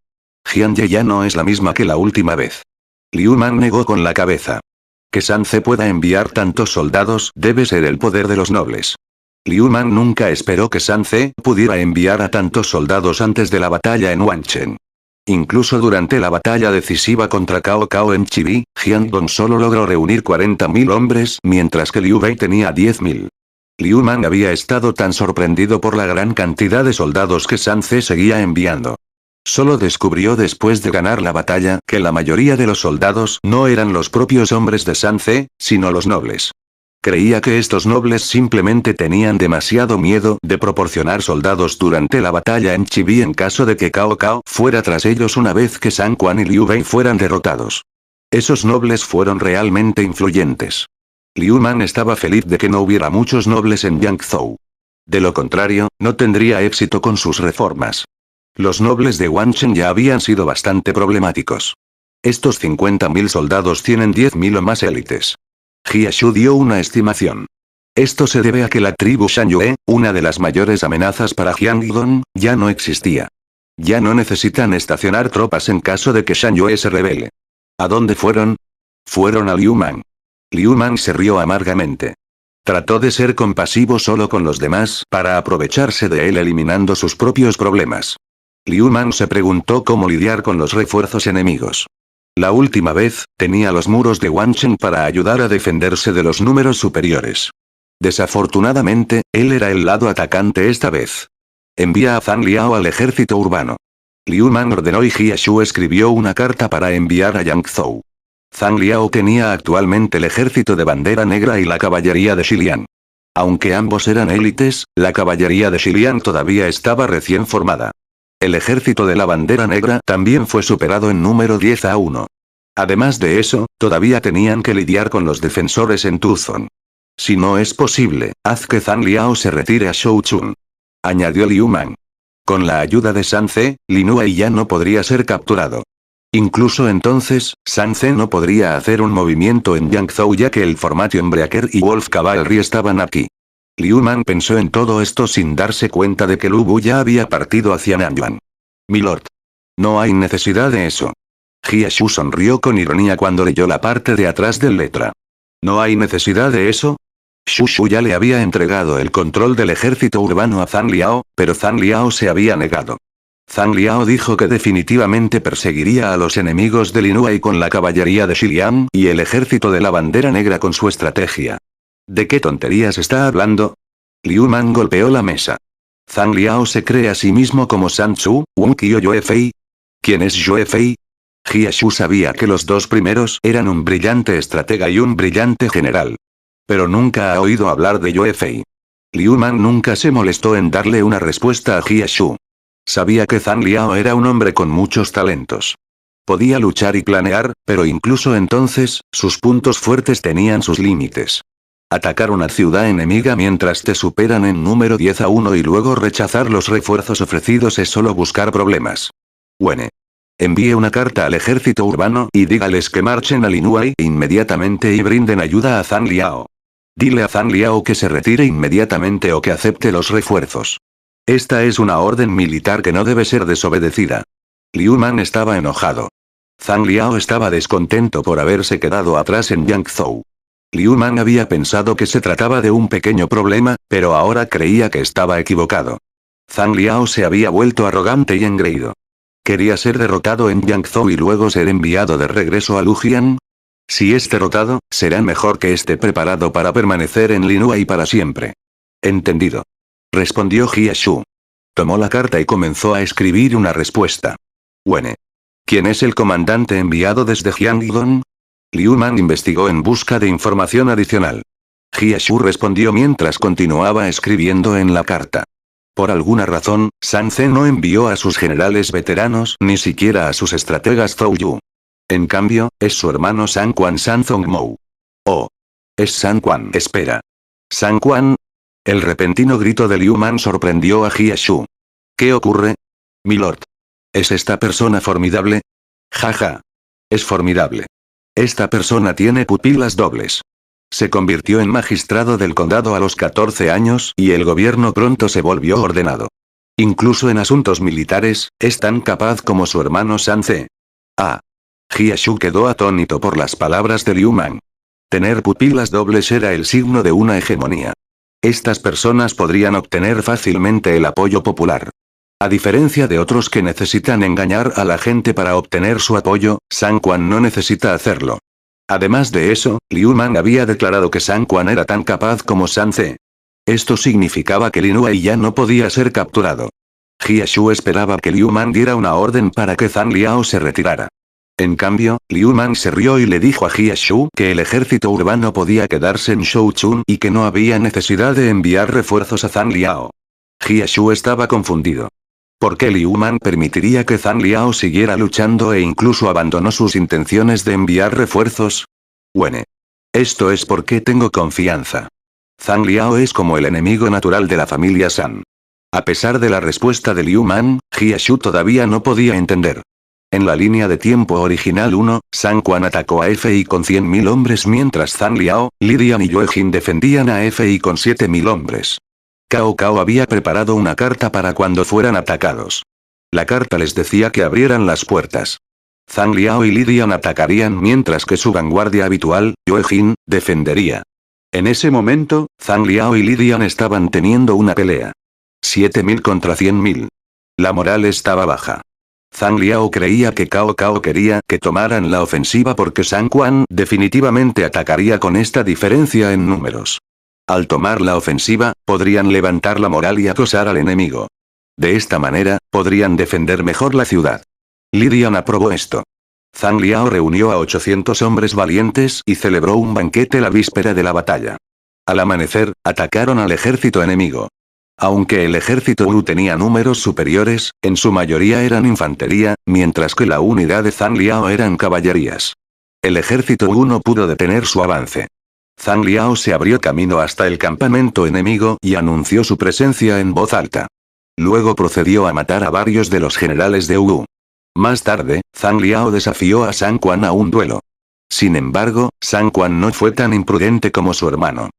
Jianye ya no es la misma que la última vez. Liu Man negó con la cabeza. Que Sun Ce pueda enviar tantos soldados debe ser el poder de los nobles. Liu Man nunca esperó que Sun Ce pudiera enviar a tantos soldados antes de la batalla en Wanchen. Incluso durante la batalla decisiva contra Cao Cao en Chibi, Jiangdong solo logró reunir 40.000 hombres, mientras que Liu Bei tenía 10.000. Liu Man había estado tan sorprendido por la gran cantidad de soldados que Sun Ce seguía enviando. Solo descubrió después de ganar la batalla que la mayoría de los soldados no eran los propios hombres de Sun Ce, sino los nobles. Creía que estos nobles simplemente tenían demasiado miedo de proporcionar soldados durante la batalla en Chibi en caso de que Cao Cao fuera tras ellos una vez que San Quan y Liu Bei fueran derrotados. Esos nobles fueron realmente influyentes. Liu Man estaba feliz de que no hubiera muchos nobles en Yangzhou. De lo contrario, no tendría éxito con sus reformas. Los nobles de Wanchen ya habían sido bastante problemáticos. Estos 50.000 soldados tienen 10.000 o más élites. Jia Shu dio una estimación. Esto se debe a que la tribu Shanyue, una de las mayores amenazas para Jiangdong, ya no existía. Ya no necesitan estacionar tropas en caso de que Shanyue se rebele. ¿A dónde fueron? Fueron a Liu Man. Liu Man se rió amargamente. Trató de ser compasivo solo con los demás para aprovecharse de él eliminando sus propios problemas. Liu Man se preguntó cómo lidiar con los refuerzos enemigos. La última vez, tenía los muros de Wanchen para ayudar a defenderse de los números superiores. Desafortunadamente, él era el lado atacante esta vez. Envía a Zhang Liao al ejército urbano. Liu Man ordenó y Jia Shu escribió una carta para enviar a Yangzhou. Zhang Liao tenía actualmente el ejército de bandera negra y la caballería de Xiliang. Aunque ambos eran élites, la caballería de Xiliang todavía estaba recién formada. El ejército de la bandera negra también fue superado en número 10-1. Además de eso, todavía tenían que lidiar con los defensores en Tuzon. Si no es posible, haz que Zhang Liao se retire a Shou Chun. Añadió Liu Man. Con la ayuda de Sun Ce, Lin Wei ya no podría ser capturado. Incluso entonces, Sun Ce no podría hacer un movimiento en Yangzhou ya que el Formation Breaker y Wolf Cavalry estaban aquí. Liu Man pensó en todo esto sin darse cuenta de que Lu Bu ya había partido hacia Nanyuan. Milord. No hay necesidad de eso. Jia Shu sonrió con ironía cuando leyó la parte de atrás del letra. ¿No hay necesidad de eso? Shu ya le había entregado el control del ejército urbano a Zhang Liao, pero Zhang Liao se había negado. Zhang Liao dijo que definitivamente perseguiría a los enemigos de Lin Wei con la caballería de Xiliang y el ejército de la bandera negra con su estrategia. ¿De qué tonterías está hablando? Liu Man golpeó la mesa. ¿Zhang Liao se cree a sí mismo como San Tzu, Wu Qi o Yue Fei? ¿Quién es Yue Fei? Jia Shu sabía que los dos primeros eran un brillante estratega y un brillante general. Pero nunca ha oído hablar de Yue Fei. Liu Man nunca se molestó en darle una respuesta a Jia Shu. Sabía que Zhang Liao era un hombre con muchos talentos. Podía luchar y planear, pero incluso entonces, sus puntos fuertes tenían sus límites. Atacar una ciudad enemiga mientras te superan en número 10-1 y luego rechazar los refuerzos ofrecidos es solo buscar problemas. Wene. Envíe una carta al ejército urbano y dígales que marchen a Lin Wei inmediatamente y brinden ayuda a Zhang Liao. Dile a Zhang Liao que se retire inmediatamente o que acepte los refuerzos. Esta es una orden militar que no debe ser desobedecida. Liu Man estaba enojado. Zhang Liao estaba descontento por haberse quedado atrás en Yangzhou. Liu Man había pensado que se trataba de un pequeño problema, pero ahora creía que estaba equivocado. Zhang Liao se había vuelto arrogante y engreído. ¿Quería ser derrotado en Yangzhou y luego ser enviado de regreso a Lujian? Si es derrotado, será mejor que esté preparado para permanecer en Liyue para siempre. Entendido. Respondió Jia Shu. Tomó la carta y comenzó a escribir una respuesta. Wene. ¿Quién es el comandante enviado desde Jiangdong? Liu Man investigó en busca de información adicional. Jia Shu respondió mientras continuaba escribiendo en la carta. Por alguna razón, San Ce no envió a sus generales veteranos ni siquiera a sus estrategas Zhou Yu. En cambio, es su hermano San Quan San Zongmou. Oh. Es San Quan. Espera. ¿San Quan? El repentino grito de Liu Man sorprendió a Jia Shu. ¿Qué ocurre? Milord. ¿Es esta persona formidable? Jaja. Es formidable. Esta persona tiene pupilas dobles. Se convirtió en magistrado del condado a los 14 años y el gobierno pronto se volvió ordenado. Incluso en asuntos militares, es tan capaz como su hermano San Ce. Ah. Jia Shu quedó atónito por las palabras de Liu Man. Tener pupilas dobles era el signo de una hegemonía. Estas personas podrían obtener fácilmente el apoyo popular. A diferencia de otros que necesitan engañar a la gente para obtener su apoyo, San Quan no necesita hacerlo. Además de eso, Liu Man había declarado que San Quan era tan capaz como San Ce. Esto significaba que Liyue ya no podía ser capturado. Jia Shu esperaba que Liu Man diera una orden para que Zhang Liao se retirara. En cambio, Liu Man se rió y le dijo a Jia Shu que el ejército urbano podía quedarse en Shouchun y que no había necesidad de enviar refuerzos a Zhang Liao. Jia Shu estaba confundido. ¿Por qué Liu Man permitiría que Zhang Liao siguiera luchando e incluso abandonó sus intenciones de enviar refuerzos? Wene. Esto es porque tengo confianza. Zhang Liao es como el enemigo natural de la familia San. A pesar de la respuesta de Liu Man, Jia Shu todavía no podía entender. En la línea de tiempo original 1, San Quan atacó a Fi con 100.000 hombres mientras Zhang Liao, Lidian y Yue Jin defendían a Fi con 7.000 hombres. Cao Cao había preparado una carta para cuando fueran atacados. La carta les decía que abrieran las puertas. Zhang Liao y Lidian atacarían mientras que su vanguardia habitual, Yue Jin, defendería. En ese momento, Zhang Liao y Lidian estaban teniendo una pelea. 7.000 contra 100.000. La moral estaba baja. Zhang Liao creía que Cao Cao quería que tomaran la ofensiva porque San Quan definitivamente atacaría con esta diferencia en números. Al tomar la ofensiva, podrían levantar la moral y acosar al enemigo. De esta manera, podrían defender mejor la ciudad. Lidian aprobó esto. Zhang Liao reunió a 800 hombres valientes y celebró un banquete la víspera de la batalla. Al amanecer, atacaron al ejército enemigo. Aunque el ejército Wu tenía números superiores, en su mayoría eran infantería, mientras que la unidad de Zhang Liao eran caballerías. El ejército Wu no pudo detener su avance. Zhang Liao se abrió camino hasta el campamento enemigo y anunció su presencia en voz alta. Luego procedió a matar a varios de los generales de Wu. Más tarde, Zhang Liao desafió a San Quan a un duelo. Sin embargo, San Quan no fue tan imprudente como su hermano.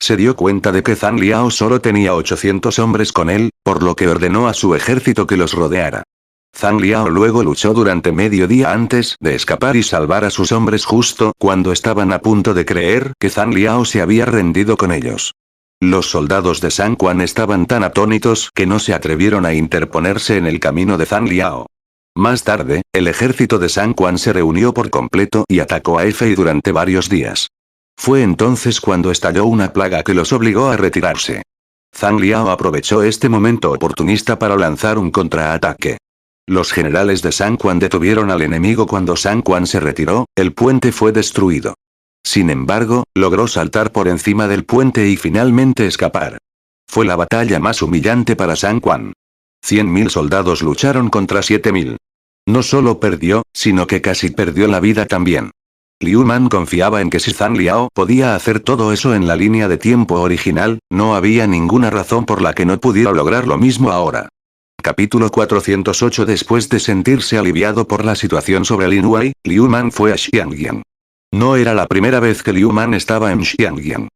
Se dio cuenta de que Zhang Liao solo tenía 800 hombres con él, por lo que ordenó a su ejército que los rodeara. Zhang Liao luego luchó durante medio día antes de escapar y salvar a sus hombres justo cuando estaban a punto de creer que Zhang Liao se había rendido con ellos. Los soldados de San Quan estaban tan atónitos que no se atrevieron a interponerse en el camino de Zhang Liao. Más tarde, el ejército de San Quan se reunió por completo y atacó a Fi durante varios días. Fue entonces cuando estalló una plaga que los obligó a retirarse. Zhang Liao aprovechó este momento oportunista para lanzar un contraataque. Los generales de San Quan detuvieron al enemigo cuando San Quan se retiró, el puente fue destruido. Sin embargo, logró saltar por encima del puente y finalmente escapar. Fue la batalla más humillante para San Quan. 100.000 soldados lucharon contra 7.000. No solo perdió, sino que casi perdió la vida también. Liu Man confiaba en que si Zhang Liao podía hacer todo eso en la línea de tiempo original, no había ninguna razón por la que no pudiera lograr lo mismo ahora. Capítulo 408. Después de sentirse aliviado por la situación sobre Liyue, Liu Man fue a Xiangyang. No era la primera vez que Liu Man estaba en Xiangyang.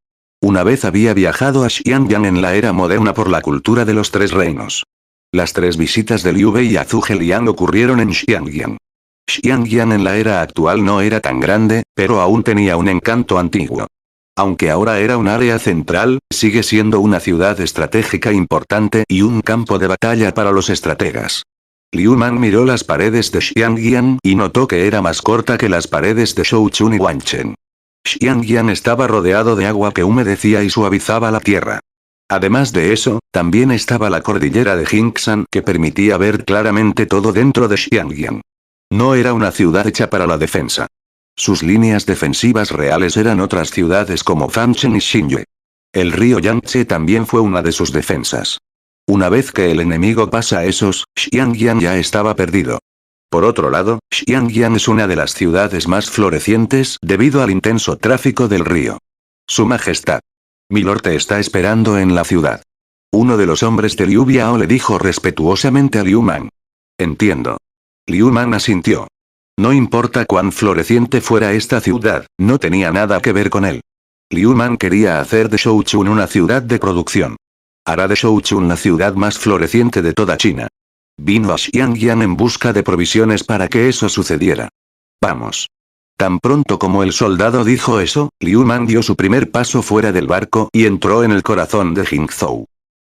Una vez había viajado a Xiangyang en la era moderna por la cultura de los tres reinos. Las 3 visitas de Liu Bei a Zhuge Liang ocurrieron en Xiangyang. Xiangyang en la era actual no era tan grande, pero aún tenía un encanto antiguo. Aunque ahora era un área central, sigue siendo una ciudad estratégica importante y un campo de batalla para los estrategas. Liu Man miró las paredes de Xiangyang y notó que era más corta que las paredes de Shouchun y Wanchen. Xiangyang estaba rodeado de agua que humedecía y suavizaba la tierra. Además de eso, también estaba la cordillera de Jingshan que permitía ver claramente todo dentro de Xiangyang. No era una ciudad hecha para la defensa. Sus líneas defensivas reales eran otras ciudades como Fanchen y Xinye. El río Yangtze también fue una de sus defensas. Una vez que el enemigo pasa a esos, Xiangyang ya estaba perdido. Por otro lado, Xiangyang es una de las ciudades más florecientes debido al intenso tráfico del río. Su Majestad. Milord te está esperando en la ciudad. Uno de los hombres de Liu Biao le dijo respetuosamente a Liu Man. Entiendo. Liu Man asintió. No importa cuán floreciente fuera esta ciudad, no tenía nada que ver con él. Liu Man quería hacer de Shouchun una ciudad de producción. Hará de Shouchun la ciudad más floreciente de toda China. Vino a Xiangyang en busca de provisiones para que eso sucediera. Vamos. Tan pronto como el soldado dijo eso, Liu Man dio su primer paso fuera del barco y entró en el corazón de Jingzhou.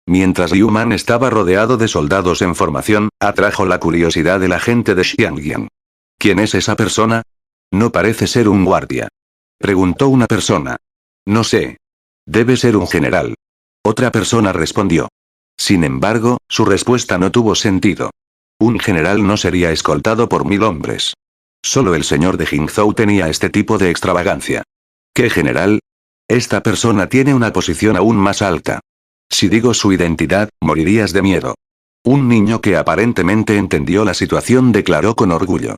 Mientras Liu Man estaba rodeado de soldados en formación, atrajo la curiosidad de la gente de Xiangyang. ¿Quién es esa persona? No parece ser un guardia. Preguntó una persona. No sé. Debe ser un general. Otra persona respondió. Sin embargo, su respuesta no tuvo sentido. Un general no sería escoltado por 1000 hombres. Solo el señor de Jingzhou tenía este tipo de extravagancia. ¿Qué general? Esta persona tiene una posición aún más alta. Si digo su identidad, morirías de miedo. Un niño que aparentemente entendió la situación declaró con orgullo.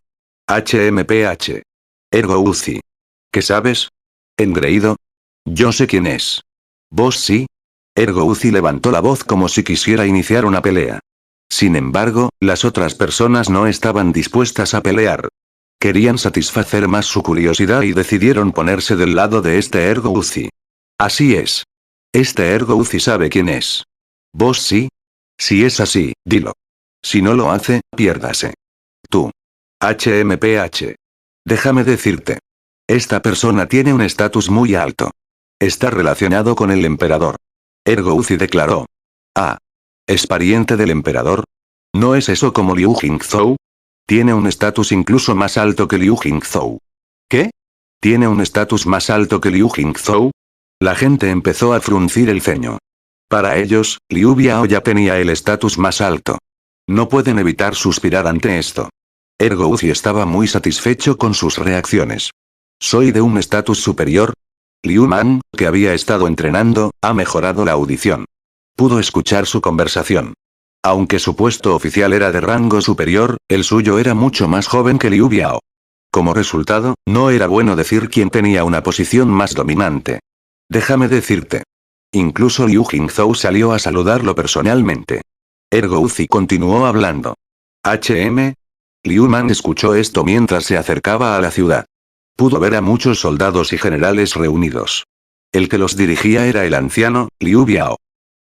HMPH. Ergo Uzi. ¿Qué sabes? Engreído. Yo sé quién es. ¿Vos sí? Ergo Uzi levantó la voz como si quisiera iniciar una pelea. Sin embargo, las otras personas no estaban dispuestas a pelear. Querían satisfacer más su curiosidad y decidieron ponerse del lado de este Ergo Uzi. Así es. Este Ergo Uzi sabe quién es. ¿Vos sí? Si es así, dilo. Si no lo hace, piérdase. Tú. HMPH. Déjame decirte. Esta persona tiene un estatus muy alto. Está relacionado con el emperador. Ergo Uzi declaró. Ah. ¿Es pariente del emperador? ¿No es eso como Liu Jingzhou? Tiene un estatus incluso más alto que Liu Jingzhou. ¿Qué? ¿Tiene un estatus más alto que Liu Jingzhou? La gente empezó a fruncir el ceño. Para ellos, Liu Biao ya tenía el estatus más alto. No pueden evitar suspirar ante esto. Ergo Uzi estaba muy satisfecho con sus reacciones. ¿Soy de un estatus superior? Liu Man, que había estado entrenando, ha mejorado la audición. Pudo escuchar su conversación. Aunque su puesto oficial era de rango superior, el suyo era mucho más joven que Liu Biao. Como resultado, no era bueno decir quién tenía una posición más dominante. Déjame decirte. Incluso Liu Jingzhou salió a saludarlo personalmente. Ergo Uzi continuó hablando. HM. Liu Man escuchó esto mientras se acercaba a la ciudad. Pudo ver a muchos soldados y generales reunidos. El que los dirigía era el anciano, Liu Biao.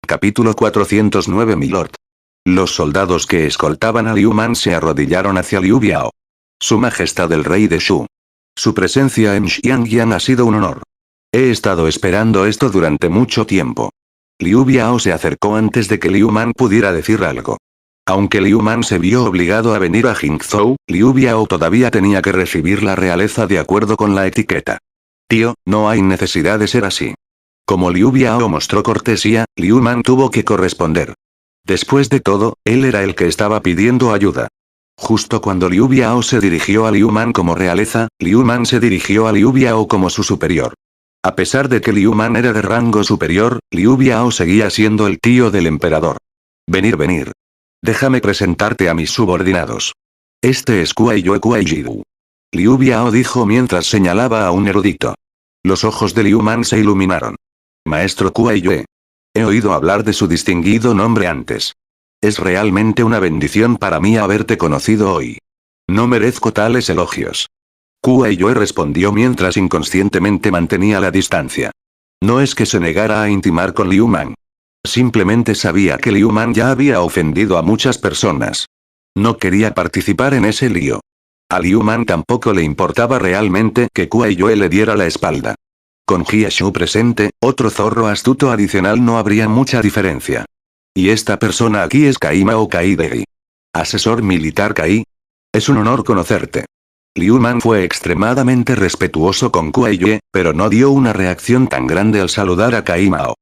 Capítulo 409 Milord. Los soldados que escoltaban a Liu Man se arrodillaron hacia Liu Biao. Su Majestad el Rey de Shu. Su presencia en Xiangyang ha sido un honor. He estado esperando esto durante mucho tiempo. Liu Biao se acercó antes de que Liu Man pudiera decir algo. Aunque Liu Man se vio obligado a venir a Jingzhou, Liu Biao todavía tenía que recibir la realeza de acuerdo con la etiqueta. Tío, no hay necesidad de ser así. Como Liu Biao mostró cortesía, Liu Man tuvo que corresponder. Después de todo, él era el que estaba pidiendo ayuda. Justo cuando Liu Biao se dirigió a Liu Man como realeza, Liu Man se dirigió a Liu Biao como su superior. A pesar de que Liu Man era de rango superior, Liu Biao seguía siendo el tío del emperador. Venir. Déjame presentarte a mis subordinados. Este es Kuai-Yue Kuai-Jidu. Liu Biao dijo mientras señalaba a un erudito. Los ojos de Liu Man se iluminaron. Maestro Kuai-Yue. He oído hablar de su distinguido nombre antes. Es realmente una bendición para mí haberte conocido hoy. No merezco tales elogios. Kuai-Yue respondió mientras inconscientemente mantenía la distancia. No es que se negara a intimar con Liu Man. Simplemente sabía que Liu Man ya había ofendido a muchas personas. No quería participar en ese lío. A Liu Man tampoco le importaba realmente que Kuai Yue le diera la espalda. Con Jia Shu presente, otro zorro astuto adicional, no habría mucha diferencia. Y esta persona aquí es Kai Mao Kaidegi. Asesor militar Kai. Es un honor conocerte. Liu Man fue extremadamente respetuoso con Kuai Yue, pero no dio una reacción tan grande al saludar a Kai Mao.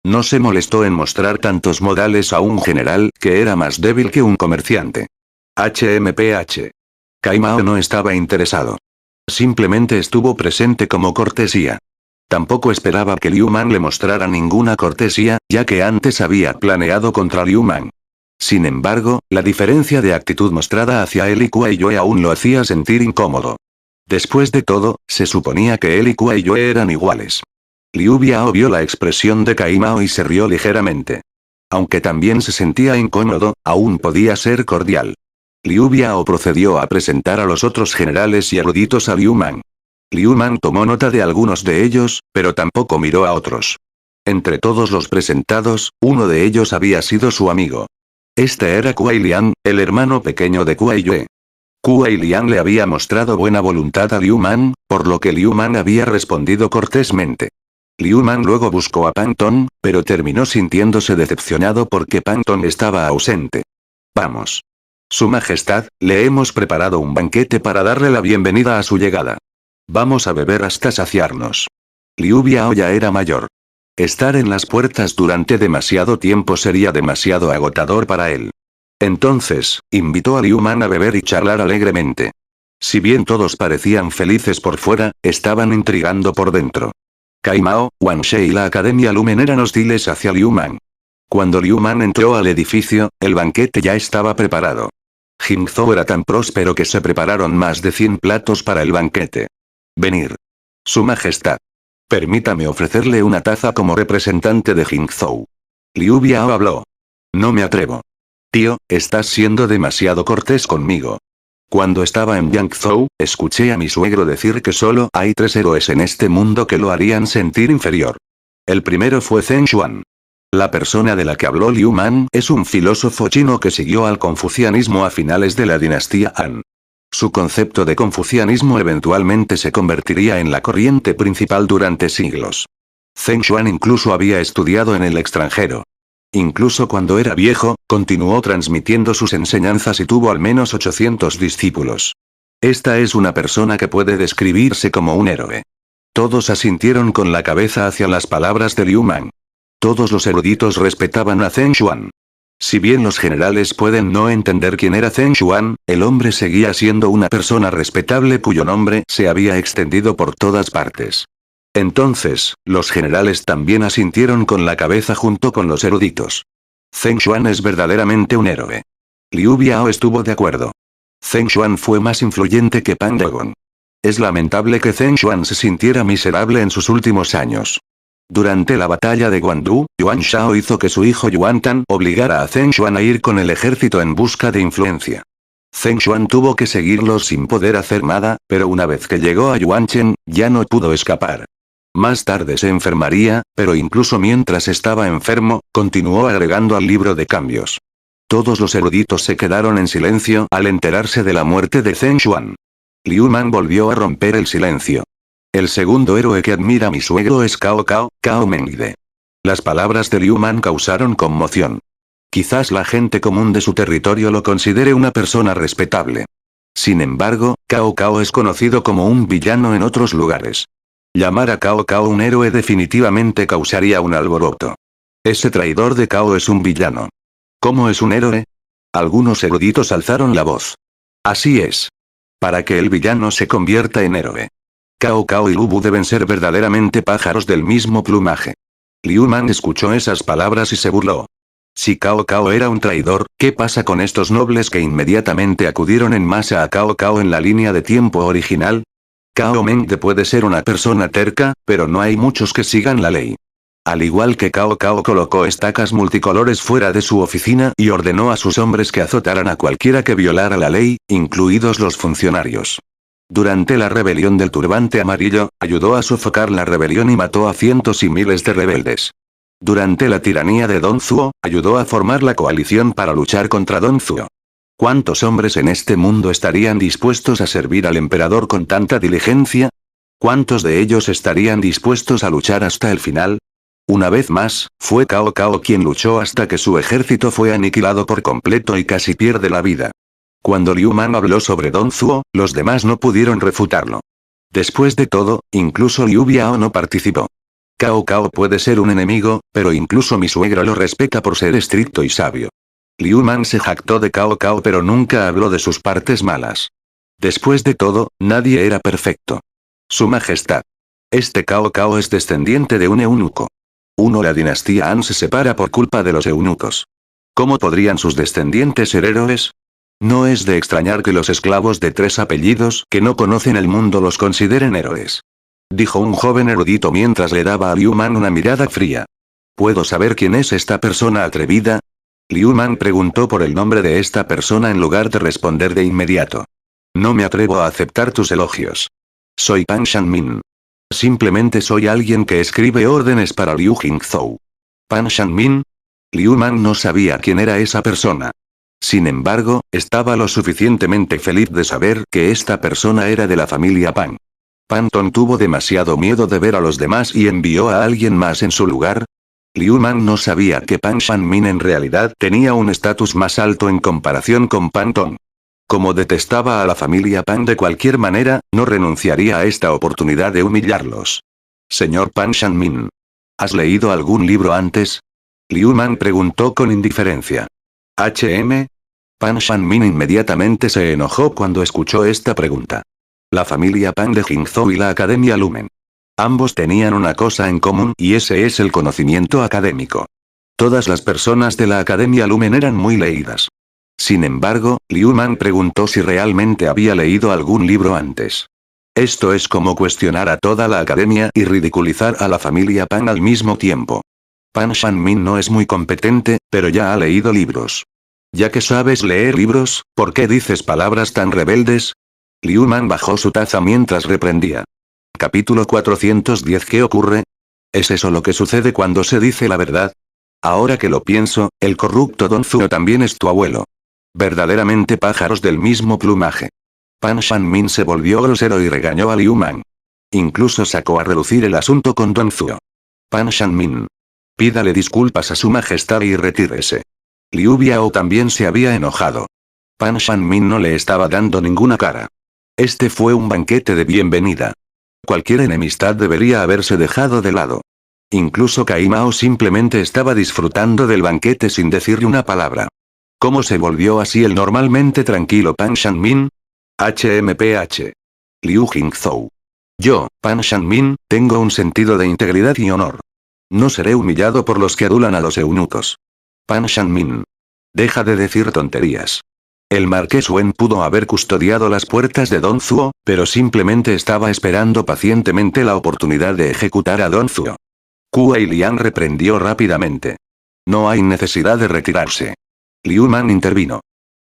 No se molestó en mostrar tantos modales a un general que era más débil que un comerciante. HMPH. Kai Mao no estaba interesado. Simplemente estuvo presente como cortesía. Tampoco esperaba que Liu Man le mostrara ninguna cortesía, ya que antes había planeado contra Liu Man. Sin embargo, la diferencia de actitud mostrada hacia él y Kuai Yue aún lo hacía sentir incómodo. Después de todo, se suponía que él y Kuai Yue eran iguales. Liu Biao vio la expresión de Kai Mao y se rió ligeramente. Aunque también se sentía incómodo, aún podía ser cordial. Liu Biao procedió a presentar a los otros generales y eruditos a Liu Man. Liu Man tomó nota de algunos de ellos, pero tampoco miró a otros. Entre todos los presentados, uno de ellos había sido su amigo. Este era Kuai Lian, el hermano pequeño de Kuai Yue. Kuai Lian le había mostrado buena voluntad a Liu Man, por lo que Liu Man había respondido cortésmente. Liu Man luego buscó a Pang Tong, pero terminó sintiéndose decepcionado porque Pang Tong estaba ausente. Vamos. Su Majestad, le hemos preparado un banquete para darle la bienvenida a su llegada. Vamos a beber hasta saciarnos. Liu Biao ya era mayor. Estar en las puertas durante demasiado tiempo sería demasiado agotador para él. Entonces, invitó a Liu Man a beber y charlar alegremente. Si bien todos parecían felices por fuera, estaban intrigando por dentro. Kai Mao, Wan She y la Academia Lumen eran hostiles hacia Liu Man. Cuando Liu Man entró al edificio, el banquete ya estaba preparado. Jingzhou era tan próspero que se prepararon más de 100 platos para el banquete. Venir. Su Majestad. Permítame ofrecerle una taza como representante de Jingzhou. Liu Biao habló. No me atrevo. Tío, estás siendo demasiado cortés conmigo. Cuando estaba en Yangzhou, escuché a mi suegro decir que solo hay 3 héroes en este mundo que lo harían sentir inferior. El primero fue Zheng Xuan. La persona de la que habló Liu Man es un filósofo chino que siguió al confucianismo a finales de la dinastía Han. Su concepto de confucianismo eventualmente se convertiría en la corriente principal durante siglos. Zheng Xuan incluso había estudiado en el extranjero. Incluso cuando era viejo, continuó transmitiendo sus enseñanzas y tuvo al menos 800 discípulos. Esta es una persona que puede describirse como un héroe. Todos asintieron con la cabeza hacia las palabras de Liu Man. Todos los eruditos respetaban a Zheng Xuan. Si bien los generales pueden no entender quién era Zheng Xuan, el hombre seguía siendo una persona respetable cuyo nombre se había extendido por todas partes. Entonces, los generales también asintieron con la cabeza junto con los eruditos. Zheng Xuan es verdaderamente un héroe. Liu Biao estuvo de acuerdo. Zheng Xuan fue más influyente que Pan Dogon. Es lamentable que Zheng Xuan se sintiera miserable en sus últimos años. Durante la batalla de Guandu, Yuan Shao hizo que su hijo Yuan Tan obligara a Zheng Xuan a ir con el ejército en busca de influencia. Zheng Xuan tuvo que seguirlos sin poder hacer nada, pero una vez que llegó a Yuanchen, ya no pudo escapar. Más tarde se enfermaría, pero incluso mientras estaba enfermo, continuó agregando al libro de cambios. Todos los eruditos se quedaron en silencio al enterarse de la muerte de Zheng Xuan. Liu Man volvió a romper el silencio. El segundo héroe que admira mi suegro es Cao Mengde. Las palabras de Liu Man causaron conmoción. Quizás la gente común de su territorio lo considere una persona respetable. Sin embargo, Cao es conocido como un villano en otros lugares. Llamar a Cao un héroe definitivamente causaría un alboroto. Ese traidor de Cao es un villano. ¿Cómo es un héroe? Algunos eruditos alzaron la voz. Así es. Para que el villano se convierta en héroe. Cao y Lubu deben ser verdaderamente pájaros del mismo plumaje. Liu Man escuchó esas palabras y se burló. Si Cao era un traidor, ¿qué pasa con estos nobles que inmediatamente acudieron en masa a Cao en la línea de tiempo original? Cao Mengde puede ser una persona terca, pero no hay muchos que sigan la ley. Al igual que Cao colocó estacas multicolores fuera de su oficina y ordenó a sus hombres que azotaran a cualquiera que violara la ley, incluidos los funcionarios. Durante la rebelión del turbante amarillo, ayudó a sofocar la rebelión y mató a cientos y miles de rebeldes. Durante la tiranía de Don Zuo, ayudó a formar la coalición para luchar contra Don Zuo. ¿Cuántos hombres en este mundo estarían dispuestos a servir al emperador con tanta diligencia? ¿Cuántos de ellos estarían dispuestos a luchar hasta el final? Una vez más, fue Cao Cao quien luchó hasta que su ejército fue aniquilado por completo y casi pierde la vida. Cuando Liu Man habló sobre Don Zuo, los demás no pudieron refutarlo. Después de todo, incluso Liu Biao no participó. Cao Cao puede ser un enemigo, pero incluso mi suegra lo respeta por ser estricto y sabio. Liu Man se jactó de Cao Cao pero nunca habló de sus partes malas. Después de todo, nadie era perfecto. Su Majestad. Este Cao Cao es descendiente de un eunuco. La dinastía Han se separa por culpa de los eunucos. ¿Cómo podrían sus descendientes ser héroes? No es de extrañar que los esclavos de 3 apellidos que no conocen el mundo los consideren héroes. Dijo un joven erudito mientras le daba a Liu Man una mirada fría. ¿Puedo saber quién es esta persona atrevida? Liu Man preguntó por el nombre de esta persona en lugar de responder de inmediato. No me atrevo a aceptar tus elogios. Soy Pan Shanmin. Simplemente soy alguien que escribe órdenes para Liu Jingzhou. ¿Pan Shanmin? Liu Man no sabía quién era esa persona. Sin embargo, estaba lo suficientemente feliz de saber que esta persona era de la familia Pan. ¿Pan Tong tuvo demasiado miedo de ver a los demás y envió a alguien más en su lugar? Liu Man no sabía que Pan Shanmin en realidad tenía un estatus más alto en comparación con Pan Tong. Como detestaba a la familia Pan de cualquier manera, no renunciaría a esta oportunidad de humillarlos. Señor Pan Shanmin. ¿Has leído algún libro antes? Liu Man preguntó con indiferencia. ¿HM? Pan Shanmin inmediatamente se enojó cuando escuchó esta pregunta. La familia Pan de Jingzhou y la Academia Lumen. Ambos tenían una cosa en común y ese es el conocimiento académico. Todas las personas de la Academia Lumen eran muy leídas. Sin embargo, Liu Man preguntó si realmente había leído algún libro antes. Esto es como cuestionar a toda la academia y ridiculizar a la familia Pan al mismo tiempo. Pan Shanmin no es muy competente, pero ya ha leído libros. Ya que sabes leer libros, ¿por qué dices palabras tan rebeldes? Liu Man bajó su taza mientras reprendía. Capítulo 410. ¿Qué ocurre? ¿Es eso lo que sucede cuando se dice la verdad? Ahora que lo pienso, el corrupto Don Zuo también es tu abuelo. Verdaderamente pájaros del mismo plumaje. Pan Shanmin se volvió grosero y regañó a Liu Man. Incluso sacó a relucir el asunto con Don Zuo. Pan Shanmin. Pídale disculpas a su majestad y retírese. Liu Biao también se había enojado. Pan Shanmin no le estaba dando ninguna cara. Este fue un banquete de bienvenida. Cualquier enemistad debería haberse dejado de lado. Incluso Cai Mao simplemente estaba disfrutando del banquete sin decirle una palabra. ¿Cómo se volvió así el normalmente tranquilo Pan Shanmin? HMPH. Liu Jingzhou. Yo, Pan Shanmin, tengo un sentido de integridad y honor. No seré humillado por los que adulan a los eunucos. Pan Shanmin. Deja de decir tonterías. El marqués Wen pudo haber custodiado las puertas de Don Zuo, pero simplemente estaba esperando pacientemente la oportunidad de ejecutar a Don Zuo. Kuei Lian reprendió rápidamente. No hay necesidad de retirarse. Liu Man intervino.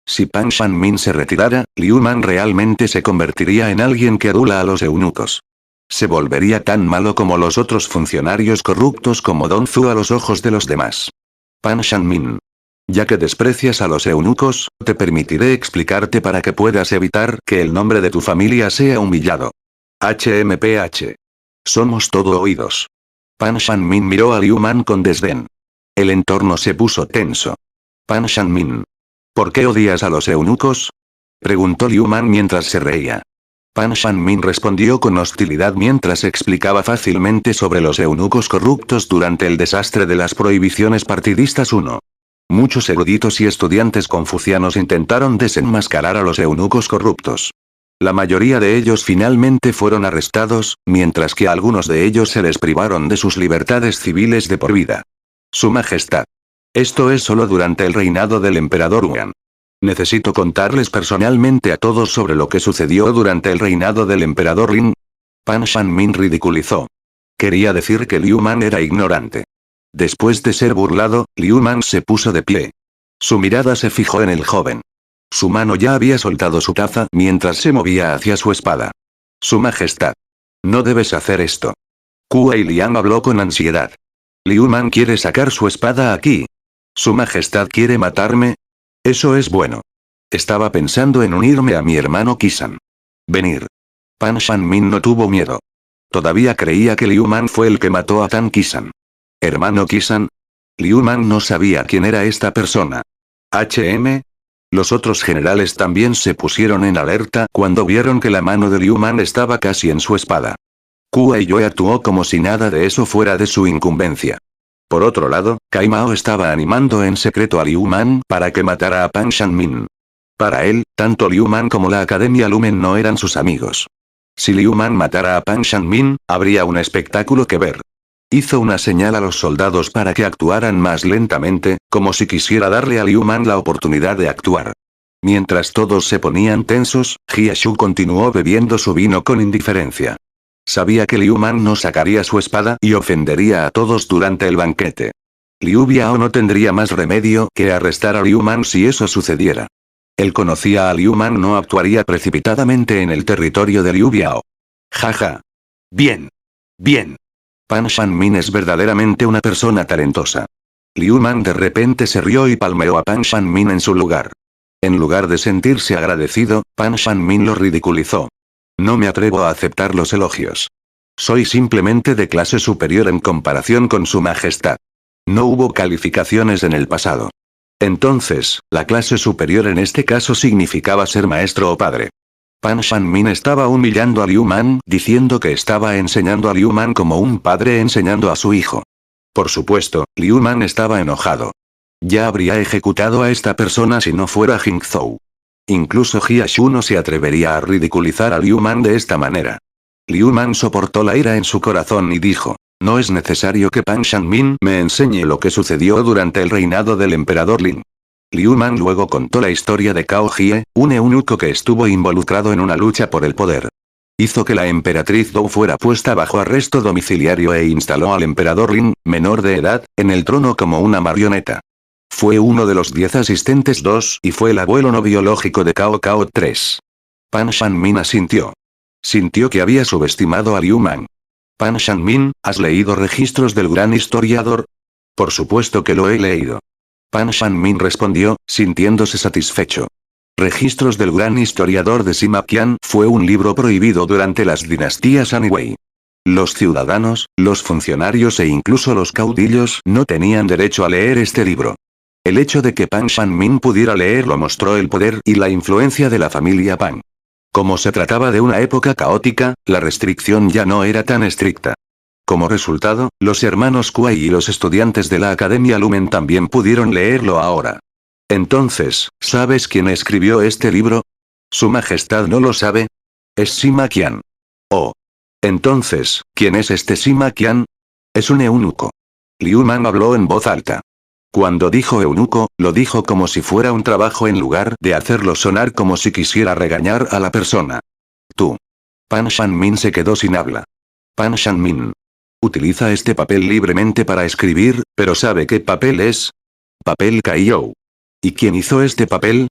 Si Pan Shanmin se retirara, Liu Man realmente se convertiría en alguien que adula a los eunucos. Se volvería tan malo como los otros funcionarios corruptos como Don Zuo a los ojos de los demás. Pan Shanmin. Ya que desprecias a los eunucos, te permitiré explicarte para que puedas evitar que el nombre de tu familia sea humillado. HMPH. Somos todo oídos. Pan Shanmin miró a Liu Man con desdén. El entorno se puso tenso. Pan Shanmin. ¿Por qué odias a los eunucos? Preguntó Liu Man mientras se reía. Pan Shanmin respondió con hostilidad mientras explicaba fácilmente sobre los eunucos corruptos durante el desastre de las prohibiciones partidistas 1. Muchos eruditos y estudiantes confucianos intentaron desenmascarar a los eunucos corruptos. La mayoría de ellos finalmente fueron arrestados, mientras que a algunos de ellos se les privaron de sus libertades civiles de por vida. Su Majestad. Esto es solo durante el reinado del emperador Huan. Necesito contarles personalmente a todos sobre lo que sucedió durante el reinado del emperador Lin. Pan Shanmin ridiculizó. Quería decir que Liu Man era ignorante. Después de ser burlado, Liu Man se puso de pie. Su mirada se fijó en el joven. Su mano ya había soltado su taza mientras se movía hacia su espada. Su Majestad. No debes hacer esto. Kuei Liang habló con ansiedad. Liu Man quiere sacar su espada aquí. ¿Su Majestad quiere matarme? Eso es bueno. Estaba pensando en unirme a mi hermano Kisan. Venir. Pan Shanmin no tuvo miedo. Todavía creía que Liu Man fue el que mató a Tan Kisan. ¿Hermano Kisan? Liu Man no sabía quién era esta persona. HM. Los otros generales también se pusieron en alerta cuando vieron que la mano de Liu Man estaba casi en su espada. Kuei Yue actuó como si nada de eso fuera de su incumbencia. Por otro lado, Kai Mao estaba animando en secreto a Liu Man para que matara a Pan Shanmin. Para él, tanto Liu Man como la Academia Lumen no eran sus amigos. Si Liu Man matara a Pan Shanmin, habría un espectáculo que ver. Hizo una señal a los soldados para que actuaran más lentamente, como si quisiera darle a Liu Man la oportunidad de actuar. Mientras todos se ponían tensos, Jia Shu continuó bebiendo su vino con indiferencia. Sabía que Liu Man no sacaría su espada y ofendería a todos durante el banquete. Liu Biao no tendría más remedio que arrestar a Liu Man si eso sucediera. Él conocía a Liu Man, no actuaría precipitadamente en el territorio de Liu Biao. Jaja. Bien. Bien. Pan Shanmin es verdaderamente una persona talentosa. Liu Man de repente se rió y palmeó a Pan Shanmin en su lugar. En lugar de sentirse agradecido, Pan Shanmin lo ridiculizó. No me atrevo a aceptar los elogios. Soy simplemente de clase superior en comparación con su majestad. No hubo calificaciones en el pasado. Entonces, la clase superior en este caso significaba ser maestro o padre. Pan Shanmin estaba humillando a Liu Man, diciendo que estaba enseñando a Liu Man como un padre enseñando a su hijo. Por supuesto, Liu Man estaba enojado. Ya habría ejecutado a esta persona si no fuera Jing Zhou. Incluso Jia Shu no se atrevería a ridiculizar a Liu Man de esta manera. Liu Man soportó la ira en su corazón y dijo, no es necesario que Pan Shanmin me enseñe lo que sucedió durante el reinado del emperador Lin. Liu Man luego contó la historia de Cao Jie, un eunuco que estuvo involucrado en una lucha por el poder. Hizo que la emperatriz Dou fuera puesta bajo arresto domiciliario e instaló al emperador Lin, menor de edad, en el trono como una marioneta. Fue uno de los 10 asistentes 2 y fue el abuelo no biológico de Cao Cao 3. Pan Shanmin asintió. Sintió que había subestimado a Liu Man. Pan Shanmin, ¿has leído Registros del Gran Historiador? Por supuesto que lo he leído. Pan Shanmin respondió, sintiéndose satisfecho. Registros del Gran Historiador de Sima Qian fue un libro prohibido durante las dinastías Han y Wei. Los ciudadanos, los funcionarios e incluso los caudillos no tenían derecho a leer este libro. El hecho de que Pan Shanmin pudiera leerlo mostró el poder y la influencia de la familia Pan. Como se trataba de una época caótica, la restricción ya no era tan estricta. Como resultado, los hermanos Kuei y los estudiantes de la Academia Lumen también pudieron leerlo ahora. Entonces, ¿sabes quién escribió este libro? ¿Su Majestad no lo sabe? Es Sima Qian. Oh. Entonces, ¿quién es este Sima Qian? Es un eunuco. Liu Man habló en voz alta. Cuando dijo eunuco, lo dijo como si fuera un trabajo en lugar de hacerlo sonar como si quisiera regañar a la persona. Tú. Pan Shanmin se quedó sin habla. Pan Shanmin. Utiliza este papel libremente para escribir, pero ¿sabe qué papel es? Papel Kaiyou. ¿Y quién hizo este papel?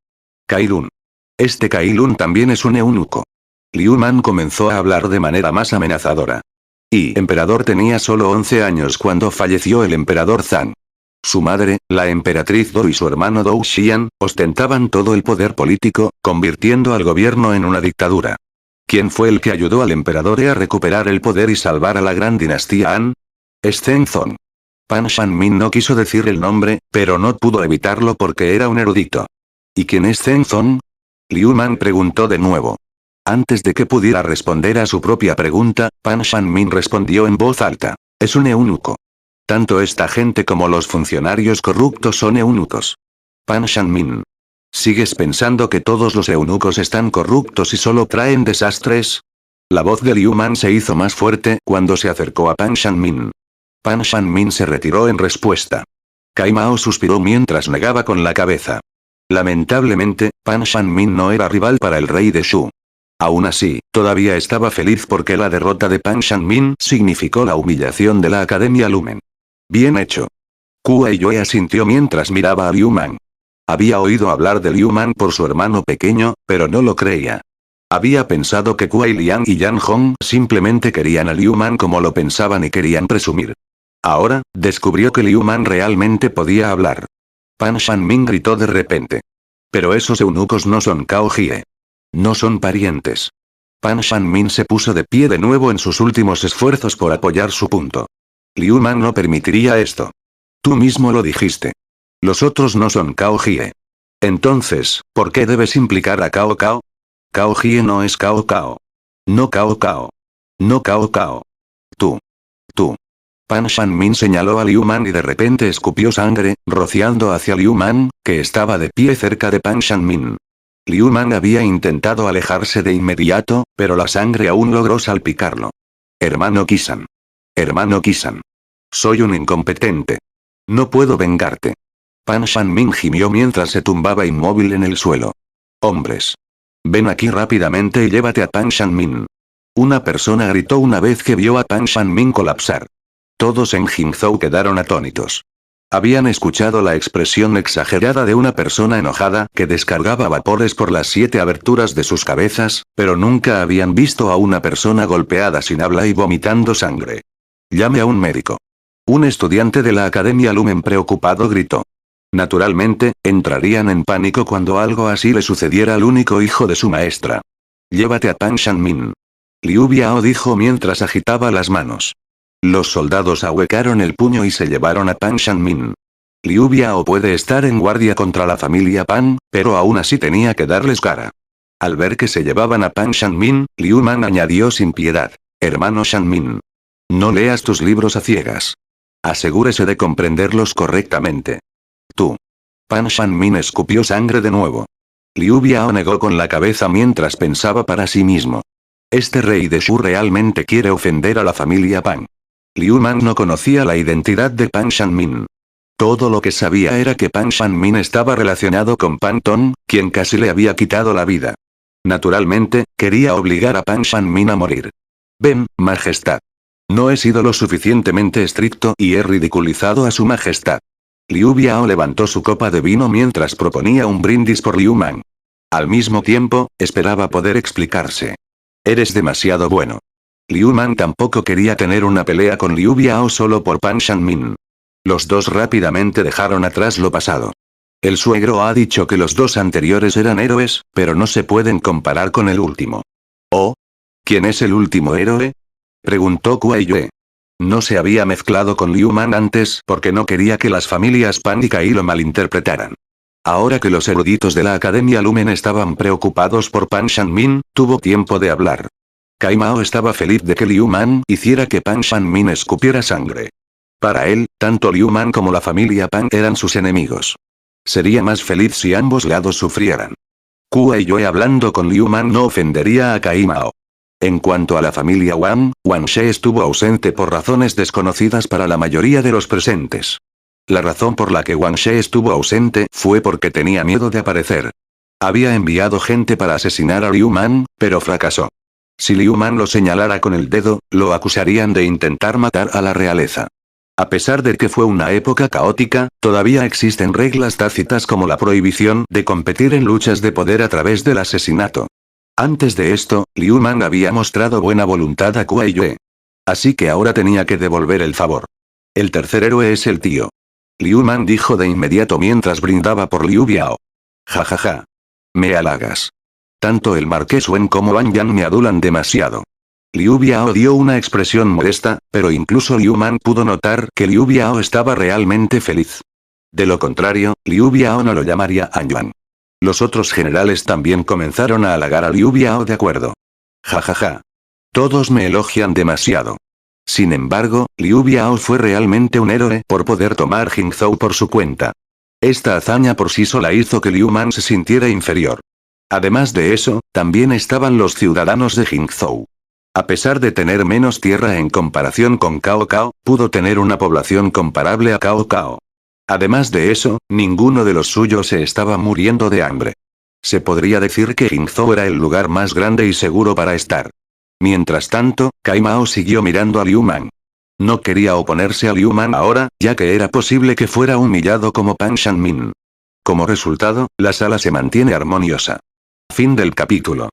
Kailun. Este Kailun también es un eunuco. Liu Man comenzó a hablar de manera más amenazadora. Y emperador tenía solo 11 años cuando falleció el emperador Zhang. Su madre, la emperatriz Dou y su hermano Dou Xian, ostentaban todo el poder político, convirtiendo al gobierno en una dictadura. ¿Quién fue el que ayudó al emperador a recuperar el poder y salvar a la gran dinastía Han? Es Zheng Zong. Pan Shanmin no quiso decir el nombre, pero no pudo evitarlo porque era un erudito. ¿Y quién es Zheng Zong? Liu Man preguntó de nuevo. Antes de que pudiera responder a su propia pregunta, Pan Shanmin respondió en voz alta. Es un eunuco. Tanto esta gente como los funcionarios corruptos son eunucos. Pan Shanmin. ¿Sigues pensando que todos los eunucos están corruptos y solo traen desastres? La voz de Liu Man se hizo más fuerte cuando se acercó a Pan Shanmin. Pan Shanmin se retiró en respuesta. Kai Mao suspiró mientras negaba con la cabeza. Lamentablemente, Pan Shanmin no era rival para el rey de Shu. Aún así, todavía estaba feliz porque la derrota de Pan Shanmin significó la humillación de la Academia Lumen. Bien hecho. Kuei Yue asintió mientras miraba a Liu Man. Había oído hablar de Liu Man por su hermano pequeño, pero no lo creía. Había pensado que Kuai Liang y Yan Hong simplemente querían a Liu Man como lo pensaban y querían presumir. Ahora, descubrió que Liu Man realmente podía hablar. Pan Shanmin gritó de repente. Pero esos eunucos no son Cao Jie. No son parientes. Pan Shanmin se puso de pie de nuevo en sus últimos esfuerzos por apoyar su punto. Liu Man no permitiría esto. Tú mismo lo dijiste. Los otros no son Cao Jie. Entonces, ¿por qué debes implicar a Cao Cao? Cao Jie no es Cao Cao. No Cao Cao. No Cao Cao. Tú. Pan Shanmin señaló a Liu Man y de repente escupió sangre, rociando hacia Liu Man, que estaba de pie cerca de Pan Shanmin. Liu Man había intentado alejarse de inmediato, pero la sangre aún logró salpicarlo. Hermano Kisan. Hermano Kisan. Soy un incompetente. No puedo vengarte. Pan Shanmin gimió mientras se tumbaba inmóvil en el suelo. Hombres. Ven aquí rápidamente y llévate a Pan Shanmin. Una persona gritó una vez que vio a Pan Shanmin colapsar. Todos en Jingzhou quedaron atónitos. Habían escuchado la expresión exagerada de una persona enojada que descargaba vapores por las 7 aberturas de sus cabezas, pero nunca habían visto a una persona golpeada sin habla y vomitando sangre. Llame a un médico. Un estudiante de la Academia Lumen preocupado gritó. Naturalmente, entrarían en pánico cuando algo así le sucediera al único hijo de su maestra. Llévate a Pan Shanmin. Liu Biao dijo mientras agitaba las manos. Los soldados ahuecaron el puño y se llevaron a Pan Shanmin. Liu Biao puede estar en guardia contra la familia Pan, pero aún así tenía que darles cara. Al ver que se llevaban a Pan Shanmin, Liu Man añadió sin piedad. Hermano Shanmin. No leas tus libros a ciegas. Asegúrese de comprenderlos correctamente. Tú. Pan Shanmin escupió sangre de nuevo. Liu Biao negó con la cabeza mientras pensaba para sí mismo. Este rey de Shu realmente quiere ofender a la familia Pan. Liu Man no conocía la identidad de Pan Shanmin. Todo lo que sabía era que Pan Shanmin estaba relacionado con Pan Tong, quien casi le había quitado la vida. Naturalmente, quería obligar a Pan Shanmin a morir. Ven, majestad. No he sido lo suficientemente estricto y he ridiculizado a su majestad. Liu Biao levantó su copa de vino mientras proponía un brindis por Liu Man. Al mismo tiempo, esperaba poder explicarse. Eres demasiado bueno. Liu Man tampoco quería tener una pelea con Liu Biao solo por Pan Shanmin. Los dos rápidamente dejaron atrás lo pasado. El suegro ha dicho que los dos anteriores eran héroes, pero no se pueden comparar con el último. ¿Oh? ¿Quién es el último héroe? Preguntó Kuai Yue. No se había mezclado con Liu Man antes porque no quería que las familias Pan y Kai lo malinterpretaran. Ahora que los eruditos de la Academia Lumen estaban preocupados por Pan Shanmin, tuvo tiempo de hablar. Kai Mao estaba feliz de que Liu Man hiciera que Pan Shanmin escupiera sangre. Para él, tanto Liu Man como la familia Pan eran sus enemigos. Sería más feliz si ambos lados sufrieran. Kuai Yue hablando con Liu Man no ofendería a Kai Mao. En cuanto a la familia Wang, Wang She estuvo ausente por razones desconocidas para la mayoría de los presentes. La razón por la que Wang She estuvo ausente fue porque tenía miedo de aparecer. Había enviado gente para asesinar a Liu Man, pero fracasó. Si Liu Man lo señalara con el dedo, lo acusarían de intentar matar a la realeza. A pesar de que fue una época caótica, todavía existen reglas tácitas como la prohibición de competir en luchas de poder a través del asesinato. Antes de esto, Liu Man había mostrado buena voluntad a Kuai Yue. Así que ahora tenía que devolver el favor. El tercer héroe es el tío. Liu Man dijo de inmediato mientras brindaba por Liu Biao. Jajaja. Me halagas. Tanto el marqués Wen como Wang Yan me adulan demasiado. Liu Biao dio una expresión molesta, pero incluso Liu Man pudo notar que Liu Biao estaba realmente feliz. De lo contrario, Liu Biao no lo llamaría Anyuan. Los otros generales también comenzaron a halagar a Liu Biao de acuerdo. Jajaja. Todos me elogian demasiado. Sin embargo, Liu Biao fue realmente un héroe por poder tomar Jingzhou por su cuenta. Esta hazaña por sí sola hizo que Liu Man se sintiera inferior. Además de eso, también estaban los ciudadanos de Jingzhou. A pesar de tener menos tierra en comparación con Cao Cao, pudo tener una población comparable a Cao Cao. Además de eso, ninguno de los suyos se estaba muriendo de hambre. Se podría decir que Jingzhou era el lugar más grande y seguro para estar. Mientras tanto, Kai Mao siguió mirando a Liu Man. No quería oponerse a Liu Man ahora, ya que era posible que fuera humillado como Pan Shanmin. Como resultado, la sala se mantiene armoniosa. Fin del capítulo.